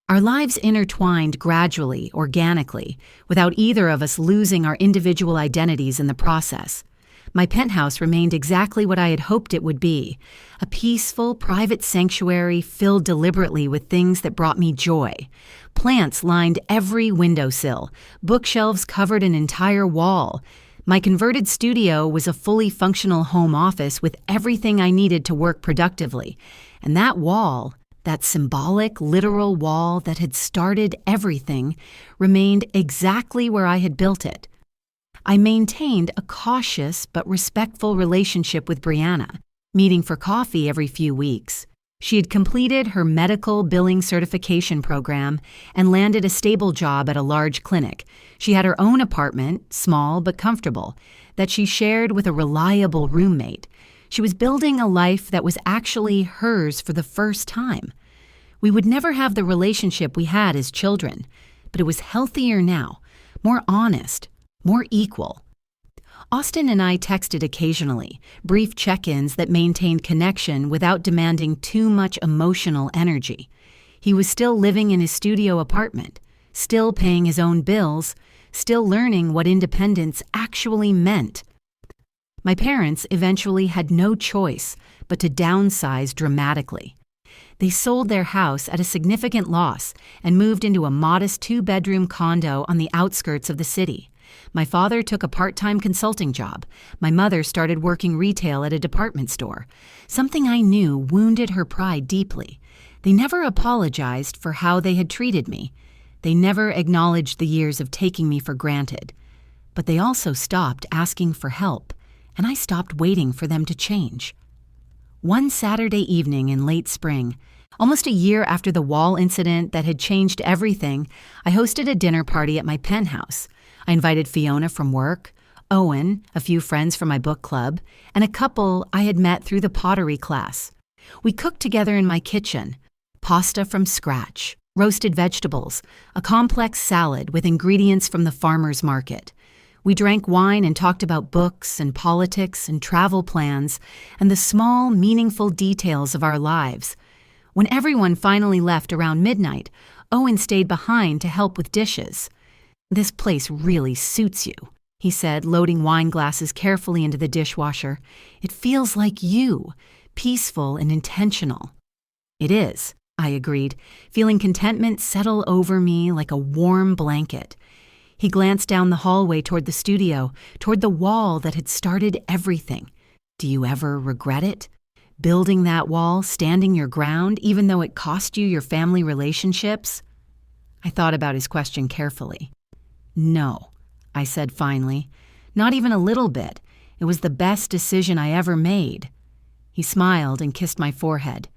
Our lives intertwined gradually, organically, without either of us losing our individual identities in the process. My penthouse remained exactly what I had hoped it would be, a peaceful, private sanctuary filled deliberately with things that brought me joy. Plants lined every windowsill, bookshelves covered an entire wall. My converted studio was a fully functional home office with everything I needed to work productively. And that wall, that symbolic, literal wall that had started everything, remained exactly where I had built it. I maintained a cautious but respectful relationship with Brianna, meeting for coffee every few weeks. She had completed her medical billing certification program and landed a stable job at a large clinic. She had her own apartment, small but comfortable, that she shared with a reliable roommate. She was building a life that was actually hers for the first time. We would never have the relationship we had as children, but it was healthier now, more honest, more equal. Austin and I texted occasionally, brief check-ins that maintained connection without demanding too much emotional energy. He was still living in his studio apartment, still paying his own bills, still learning what independence actually meant. My parents eventually had no choice but to downsize dramatically. They sold their house at a significant loss and moved into a modest 2-bedroom condo on the outskirts of the city. My father took a part-time consulting job. My mother started working retail at a department store. Something I knew wounded her pride deeply. They never apologized for how they had treated me. They never acknowledged the years of taking me for granted. But they also stopped asking for help, and I stopped waiting for them to change. One Saturday evening in late spring, almost a year after the wall incident that had changed everything, I hosted a dinner party at my penthouse. I invited Fiona from work, Owen, a few friends from my book club, and a couple I had met through the pottery class. We cooked together in my kitchen, pasta from scratch, roasted vegetables, a complex salad with ingredients from the farmer's market. We drank wine and talked about books and politics and travel plans and the small, meaningful details of our lives. When everyone finally left around midnight, Owen stayed behind to help with dishes. "This place really suits you," he said, loading wine glasses carefully into the dishwasher. "It feels like you, peaceful and intentional." "It is," I agreed, feeling contentment settle over me like a warm blanket. He glanced down the hallway toward the studio, toward the wall that had started everything. "Do you ever regret it? Building that wall, standing your ground, even though it cost you your family relationships?" I thought about his question carefully. "No," I said finally. "Not even a little bit. It was the best decision I ever made." He smiled and kissed my forehead.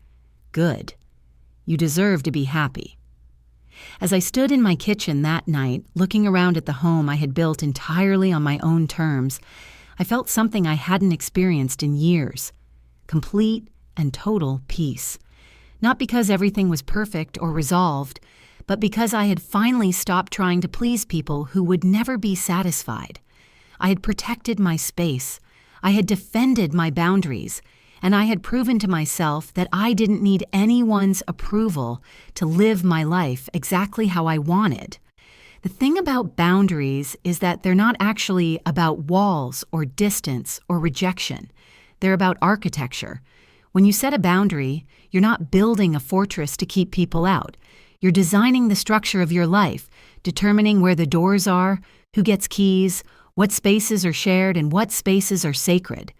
"Good. You deserve to be happy." As I stood in my kitchen that night, looking around at the home I had built entirely on my own terms, I felt something I hadn't experienced in years. Complete and total peace. Not because everything was perfect or resolved, but because I had finally stopped trying to please people who would never be satisfied. I had protected my space. I had defended my boundaries. And I had proven to myself that I didn't need anyone's approval to live my life exactly how I wanted. The thing about boundaries is that they're not actually about walls or distance or rejection. They're about architecture. When you set a boundary, you're not building a fortress to keep people out. You're designing the structure of your life, determining where the doors are, who gets keys, what spaces are shared, and what spaces are sacred.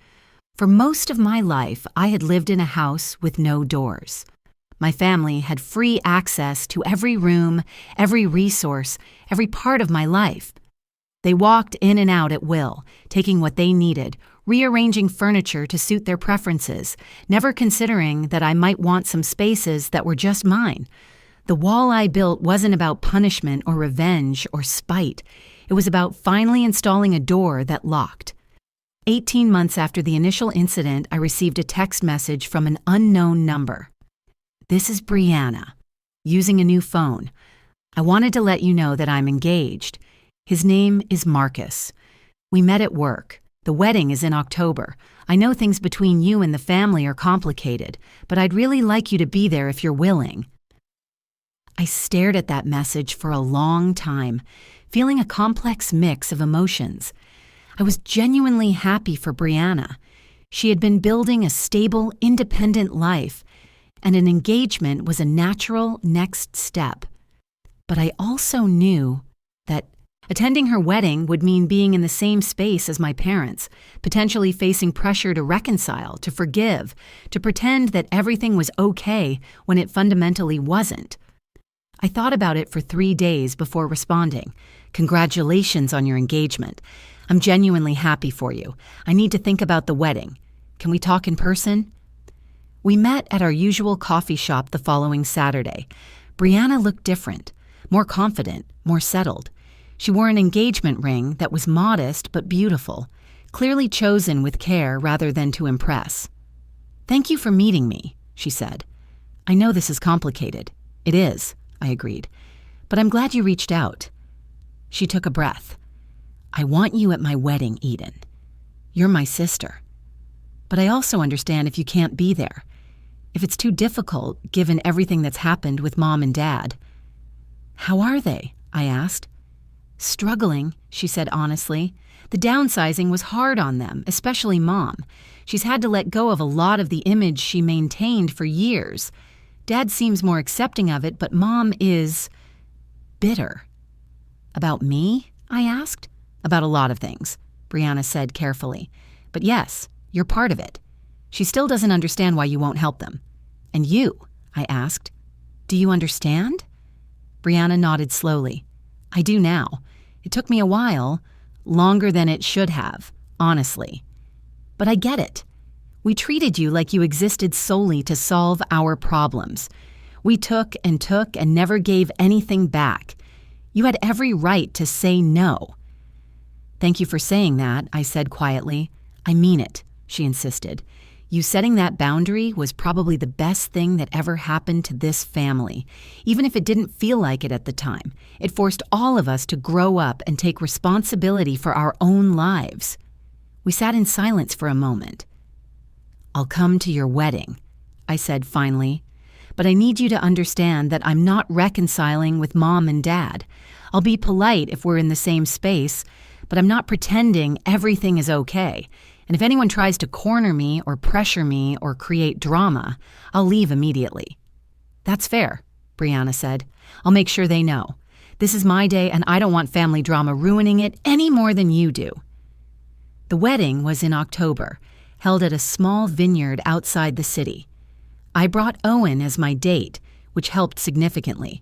For most of my life, I had lived in a house with no doors. My family had free access to every room, every resource, every part of my life. They walked in and out at will, taking what they needed, rearranging furniture to suit their preferences, never considering that I might want some spaces that were just mine. The wall I built wasn't about punishment or revenge or spite. It was about finally installing a door that locked. 18 months after the initial incident, I received a text message from an unknown number. "This is Brianna, using a new phone. I wanted to let you know that I'm engaged. His name is Marcus. We met at work. The wedding is in October. I know things between you and the family are complicated, but I'd really like you to be there if you're willing." I stared at that message for a long time, feeling a complex mix of emotions. I was genuinely happy for Brianna. She had been building a stable, independent life, and an engagement was a natural next step. But I also knew that attending her wedding would mean being in the same space as my parents, potentially facing pressure to reconcile, to forgive, to pretend that everything was okay when it fundamentally wasn't. I thought about it for 3 days before responding. "Congratulations on your engagement. I'm genuinely happy for you. I need to think about the wedding. Can we talk in person?" We met at our usual coffee shop the following Saturday. Brianna looked different, more confident, more settled. She wore an engagement ring that was modest but beautiful, clearly chosen with care rather than to impress. "Thank you for meeting me," she said. "I know this is complicated." "It is," I agreed. "But I'm glad you reached out." She took a breath. "I want you at my wedding, Eden. You're my sister. But I also understand if you can't be there, if it's too difficult given everything that's happened with Mom and Dad." "How are they?" I asked. "Struggling," she said honestly. "The downsizing was hard on them, especially Mom. She's had to let go of a lot of the image she maintained for years. Dad seems more accepting of it, but Mom is bitter." "About me?" I asked. About a lot of things, Brianna said carefully. But yes, you're part of it. She still doesn't understand why you won't help them. And you, I asked, do you understand? Brianna nodded slowly. I do now. It took me a while, longer than it should have, honestly. But I get it. We treated you like you existed solely to solve our problems. We took and never gave anything back. You had every right to say no. Thank you for saying that, I said quietly. I mean it, she insisted. You setting that boundary was probably the best thing that ever happened to this family, even if it didn't feel like it at the time. It forced all of us to grow up and take responsibility for our own lives. We sat in silence for a moment. I'll come to your wedding, I said finally. But I need you to understand that I'm not reconciling with Mom and Dad. I'll be polite if we're in the same space, but I'm not pretending everything is okay. And if anyone tries to corner me or pressure me or create drama, I'll leave immediately. That's fair, Brianna said. I'll make sure they know. This is my day and I don't want family drama ruining it any more than you do. The wedding was in October, held at a small vineyard outside the city. I brought Owen as my date, which helped significantly.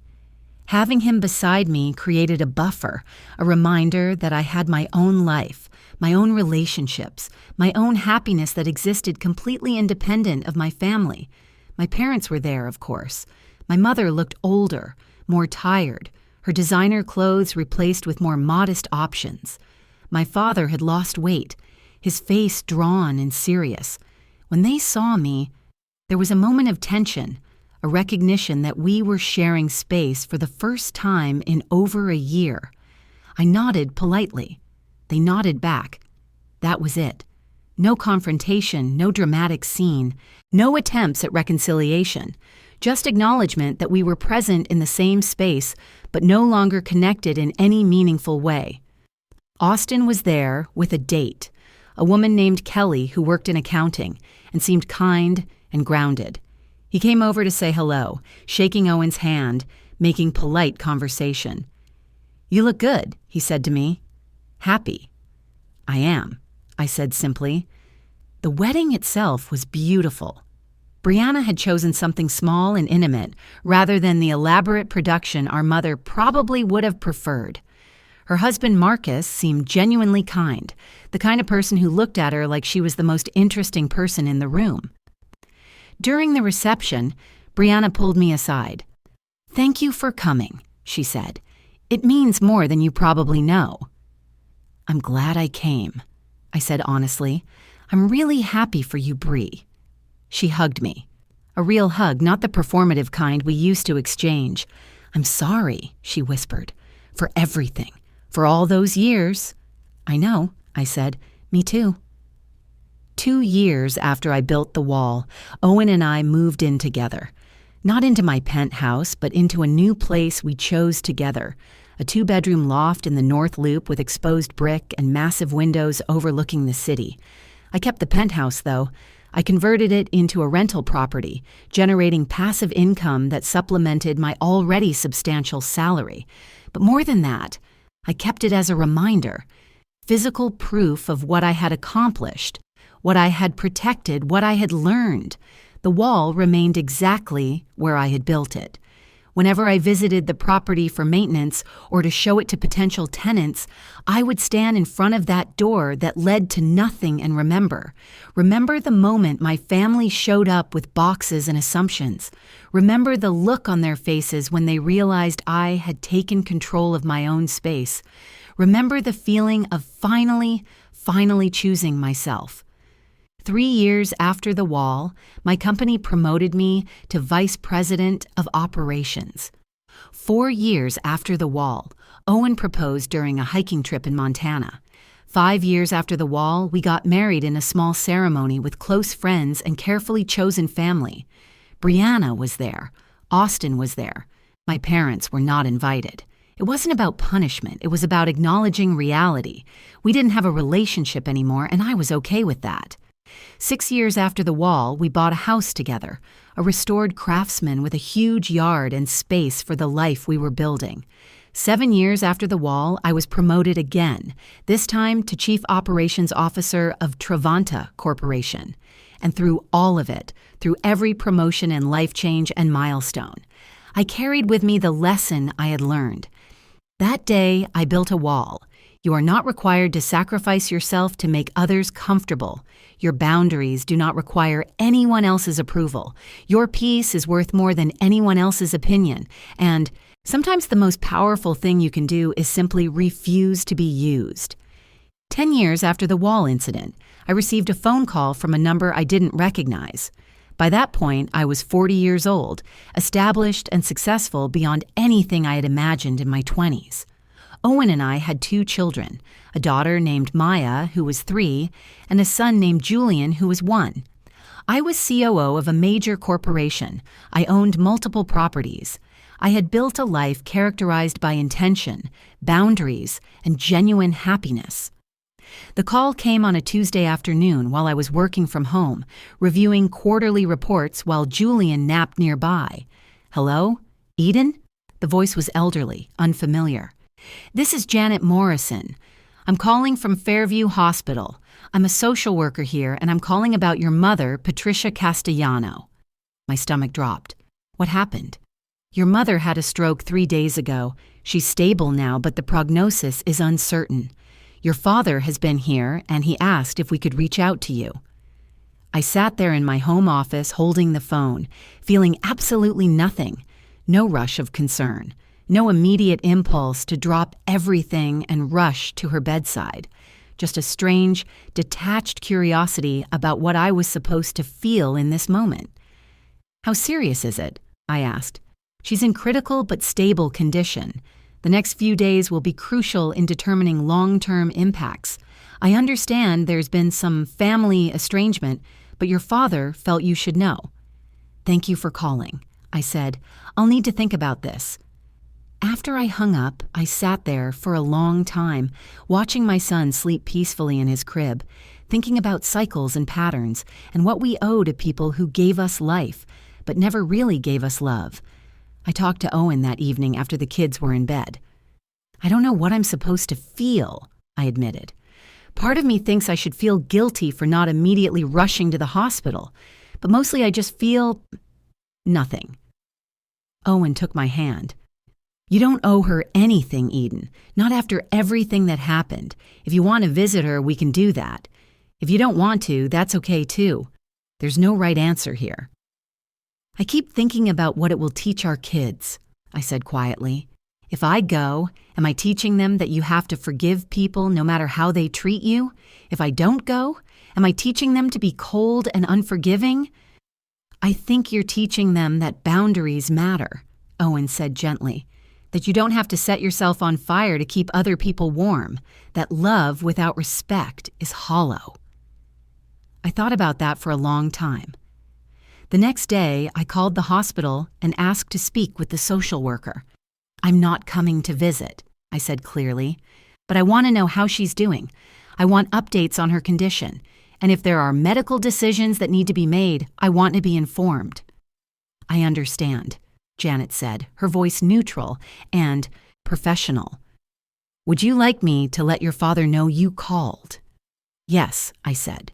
Having him beside me created a buffer, a reminder that I had my own life, my own relationships, my own happiness that existed completely independent of my family. My parents were there, of course. My mother looked older, more tired, her designer clothes replaced with more modest options. My father had lost weight, his face drawn and serious. When they saw me, there was a moment of tension, a recognition that we were sharing space for the first time in over a year. I nodded politely. They nodded back. That was it. No confrontation, no dramatic scene, no attempts at reconciliation, just acknowledgement that we were present in the same space but no longer connected in any meaningful way. Austin was there with a date, a woman named Kelly who worked in accounting and seemed kind and grounded. He came over to say hello, shaking Owen's hand, making polite conversation. You look good, he said to me. Happy. I am, I said simply. The wedding itself was beautiful. Brianna had chosen something small and intimate rather than the elaborate production our mother probably would have preferred. Her husband Marcus seemed genuinely kind, the kind of person who looked at her like she was the most interesting person in the room. During the reception, Brianna pulled me aside. Thank you for coming, she said. It means more than you probably know. I'm glad I came, I said honestly. I'm really happy for you, Bree. She hugged me. A real hug, not the performative kind we used to exchange. I'm sorry, she whispered, for everything, for all those years. I know, I said. Me too. 2 years after I built the wall, Owen and I moved in together. Not into my penthouse, but into a new place we chose together. A 2-bedroom loft in the North Loop with exposed brick and massive windows overlooking the city. I kept the penthouse, though. I converted it into a rental property, generating passive income that supplemented my already substantial salary. But more than that, I kept it as a reminder, physical proof of what I had accomplished, what I had protected, what I had learned. The wall remained exactly where I had built it. Whenever I visited the property for maintenance or to show it to potential tenants, I would stand in front of that door that led to nothing and remember the moment my family showed up with boxes and assumptions. Remember the look on their faces when they realized I had taken control of my own space. Remember the feeling of finally choosing myself. 3 years after the wall, my company promoted me to Vice President of Operations. 4 years after the wall, Owen proposed during a hiking trip in Montana. 5 years after the wall, we got married in a small ceremony with close friends and carefully chosen family. Brianna was there. Austin was there. My parents were not invited. It wasn't about punishment. It was about acknowledging reality. We didn't have a relationship anymore, and I was okay with that. 6 years after the wall, we bought a house together, a restored Craftsman with a huge yard and space for the life we were building. 7 years after the wall, I was promoted again, this time to Chief Operations Officer of Travanta Corporation. And through all of it, through every promotion and life change and milestone, I carried with me the lesson I had learned. That day, I built a wall. You are not required to sacrifice yourself to make others comfortable. Your boundaries do not require anyone else's approval. Your peace is worth more than anyone else's opinion. And sometimes the most powerful thing you can do is simply refuse to be used. 10 years after the wall incident, I received a phone call from a number I didn't recognize. By that point, I was 40 years old, established and successful beyond anything I had imagined in my 20s. Owen and I had 2 children, a daughter named Maya, who was 3, and a son named Julian, who was 1. I was COO of a major corporation. I owned multiple properties. I had built a life characterized by intention, boundaries, and genuine happiness. The call came on a Tuesday afternoon while I was working from home, reviewing quarterly reports while Julian napped nearby. "Hello? Eden?" The voice was elderly, unfamiliar. "This is Janet Morrison. I'm calling from Fairview Hospital. I'm a social worker here, and I'm calling about your mother, Patricia Castellano." My stomach dropped. "What happened?" "Your mother had a stroke 3 days ago. She's stable now, but the prognosis is uncertain. Your father has been here, and he asked if we could reach out to you." I sat there in my home office holding the phone, feeling absolutely nothing. No rush of concern. No immediate impulse to drop everything and rush to her bedside. Just a strange, detached curiosity about what I was supposed to feel in this moment. "How serious is it?" I asked. "She's in critical but stable condition. The next few days will be crucial in determining long-term impacts. I understand there's been some family estrangement, but your father felt you should know." "Thank you for calling," I said. "I'll need to think about this." After I hung up, I sat there for a long time, watching my son sleep peacefully in his crib, thinking about cycles and patterns and what we owe to people who gave us life, but never really gave us love. I talked to Owen that evening after the kids were in bed. "I don't know what I'm supposed to feel," I admitted. "Part of me thinks I should feel guilty for not immediately rushing to the hospital, but mostly I just feel nothing." Owen took my hand. "You don't owe her anything, Eden, not after everything that happened. If you want to visit her, we can do that. If you don't want to, that's okay too. There's no right answer here." "I keep thinking about what it will teach our kids," I said quietly. "If I go, am I teaching them that you have to forgive people no matter how they treat you? If I don't go, am I teaching them to be cold and unforgiving?" "I think you're teaching them that boundaries matter," Owen said gently. "That you don't have to set yourself on fire to keep other people warm. That love without respect is hollow." I thought about that for a long time. The next day, I called the hospital and asked to speak with the social worker. "I'm not coming to visit," I said clearly, "but I want to know how she's doing. I want updates on her condition, and if there are medical decisions that need to be made, I want to be informed." "I understand," Janet said, her voice neutral and professional. "Would you like me to let your father know you called?" "Yes," I said.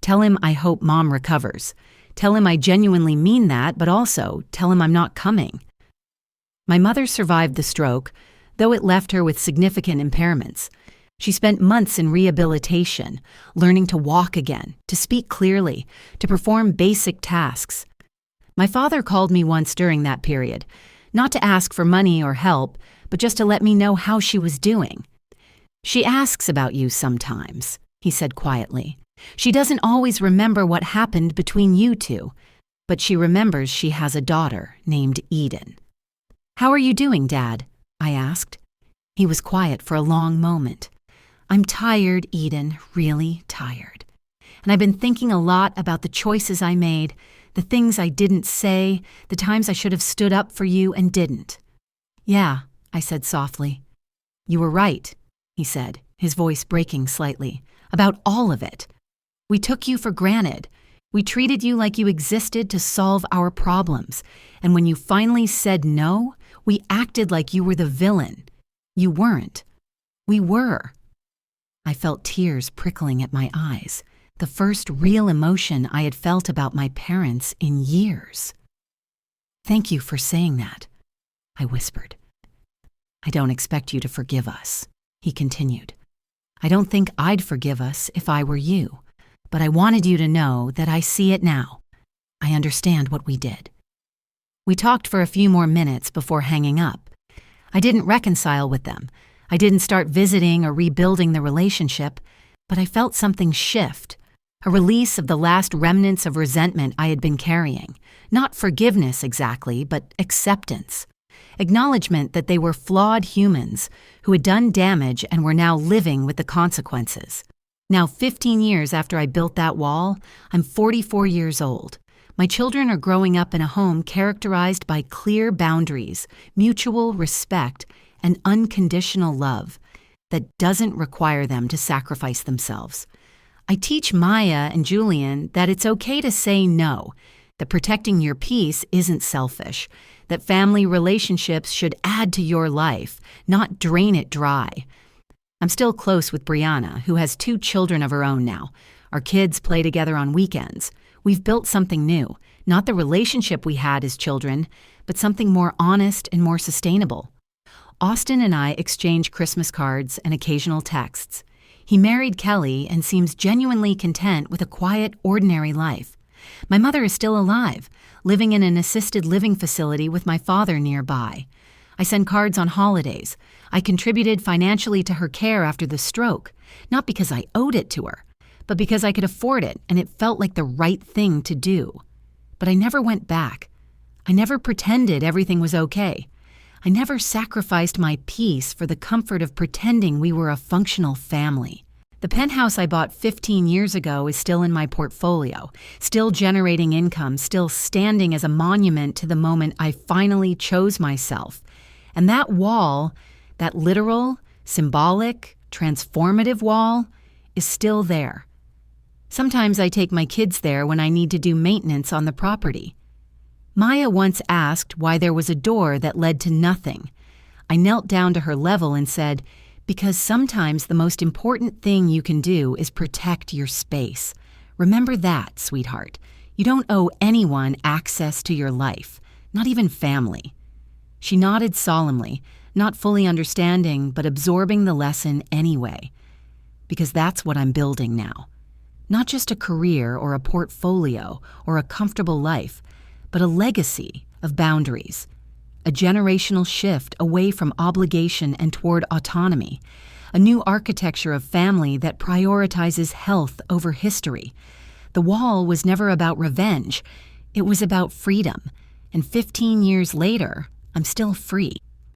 "Tell him I hope Mom recovers. Tell him I genuinely mean that, but also tell him I'm not coming." My mother survived the stroke, though it left her with significant impairments. She spent months in rehabilitation, learning to walk again, to speak clearly, to perform basic tasks. My father called me once during that period, not to ask for money or help, but just to let me know how she was doing. "She asks about you sometimes," he said quietly. "She doesn't always remember what happened between you two, but she remembers she has a daughter named Eden." "How are you doing, Dad?" I asked. He was quiet for a long moment. "I'm tired, Eden, really tired. And I've been thinking a lot about the choices I made, the things I didn't say, the times I should have stood up for you and didn't." "Yeah," I said softly. "You were right," he said, his voice breaking slightly, "about all of it. We took you for granted. We treated you like you existed to solve our problems. And when you finally said no, we acted like you were the villain. You weren't. We were. I felt tears prickling at my eyes, the first real emotion I had felt about my parents in years. Thank you for saying that, I whispered. I don't expect you to forgive us, he continued. I don't think I'd forgive us if I were you, but I wanted you to know that I see it now. I understand what we did. We talked for a few more minutes before hanging up. I didn't reconcile with them. I didn't start visiting or rebuilding the relationship, but I felt something shift, a release of the last remnants of resentment I had been carrying. Not forgiveness exactly, but acceptance. Acknowledgement that they were flawed humans who had done damage and were now living with the consequences. Now, 15 years after I built that wall, I'm 44 years old. My children are growing up in a home characterized by clear boundaries, mutual respect, and unconditional love that doesn't require them to sacrifice themselves. I teach Maya and Julian that it's okay to say no, that protecting your peace isn't selfish, that family relationships should add to your life, not drain it dry. I'm still close with Brianna, who has 2 children of her own now. Our kids play together on weekends. We've built something new, not the relationship we had as children, but something more honest and more sustainable. Austin and I exchange Christmas cards and occasional texts. He married Kelly and seems genuinely content with a quiet, ordinary life. My mother is still alive, living in an assisted living facility with my father nearby. I send cards on holidays. I contributed financially to her care after the stroke, not because I owed it to her, but because I could afford it and it felt like the right thing to do. But I never went back. I never pretended everything was okay. I never sacrificed my peace for the comfort of pretending we were a functional family. The penthouse I bought 15 years ago is still in my portfolio, still generating income, still standing as a monument to the moment I finally chose myself. And that wall, that literal, symbolic, transformative wall, is still there. Sometimes I take my kids there when I need to do maintenance on the property. Maya once asked why there was a door that led to nothing. I knelt down to her level and said, because sometimes the most important thing you can do is protect your space. Remember that, sweetheart. You don't owe anyone access to your life, not even family. She nodded solemnly, not fully understanding, but absorbing the lesson anyway. Because that's what I'm building now. Not just a career or a portfolio or a comfortable life, but a legacy of boundaries. A generational shift away from obligation and toward autonomy. A new architecture of family that prioritizes health over history. The wall was never about revenge. It was about freedom. And 15 years later, I'm still free.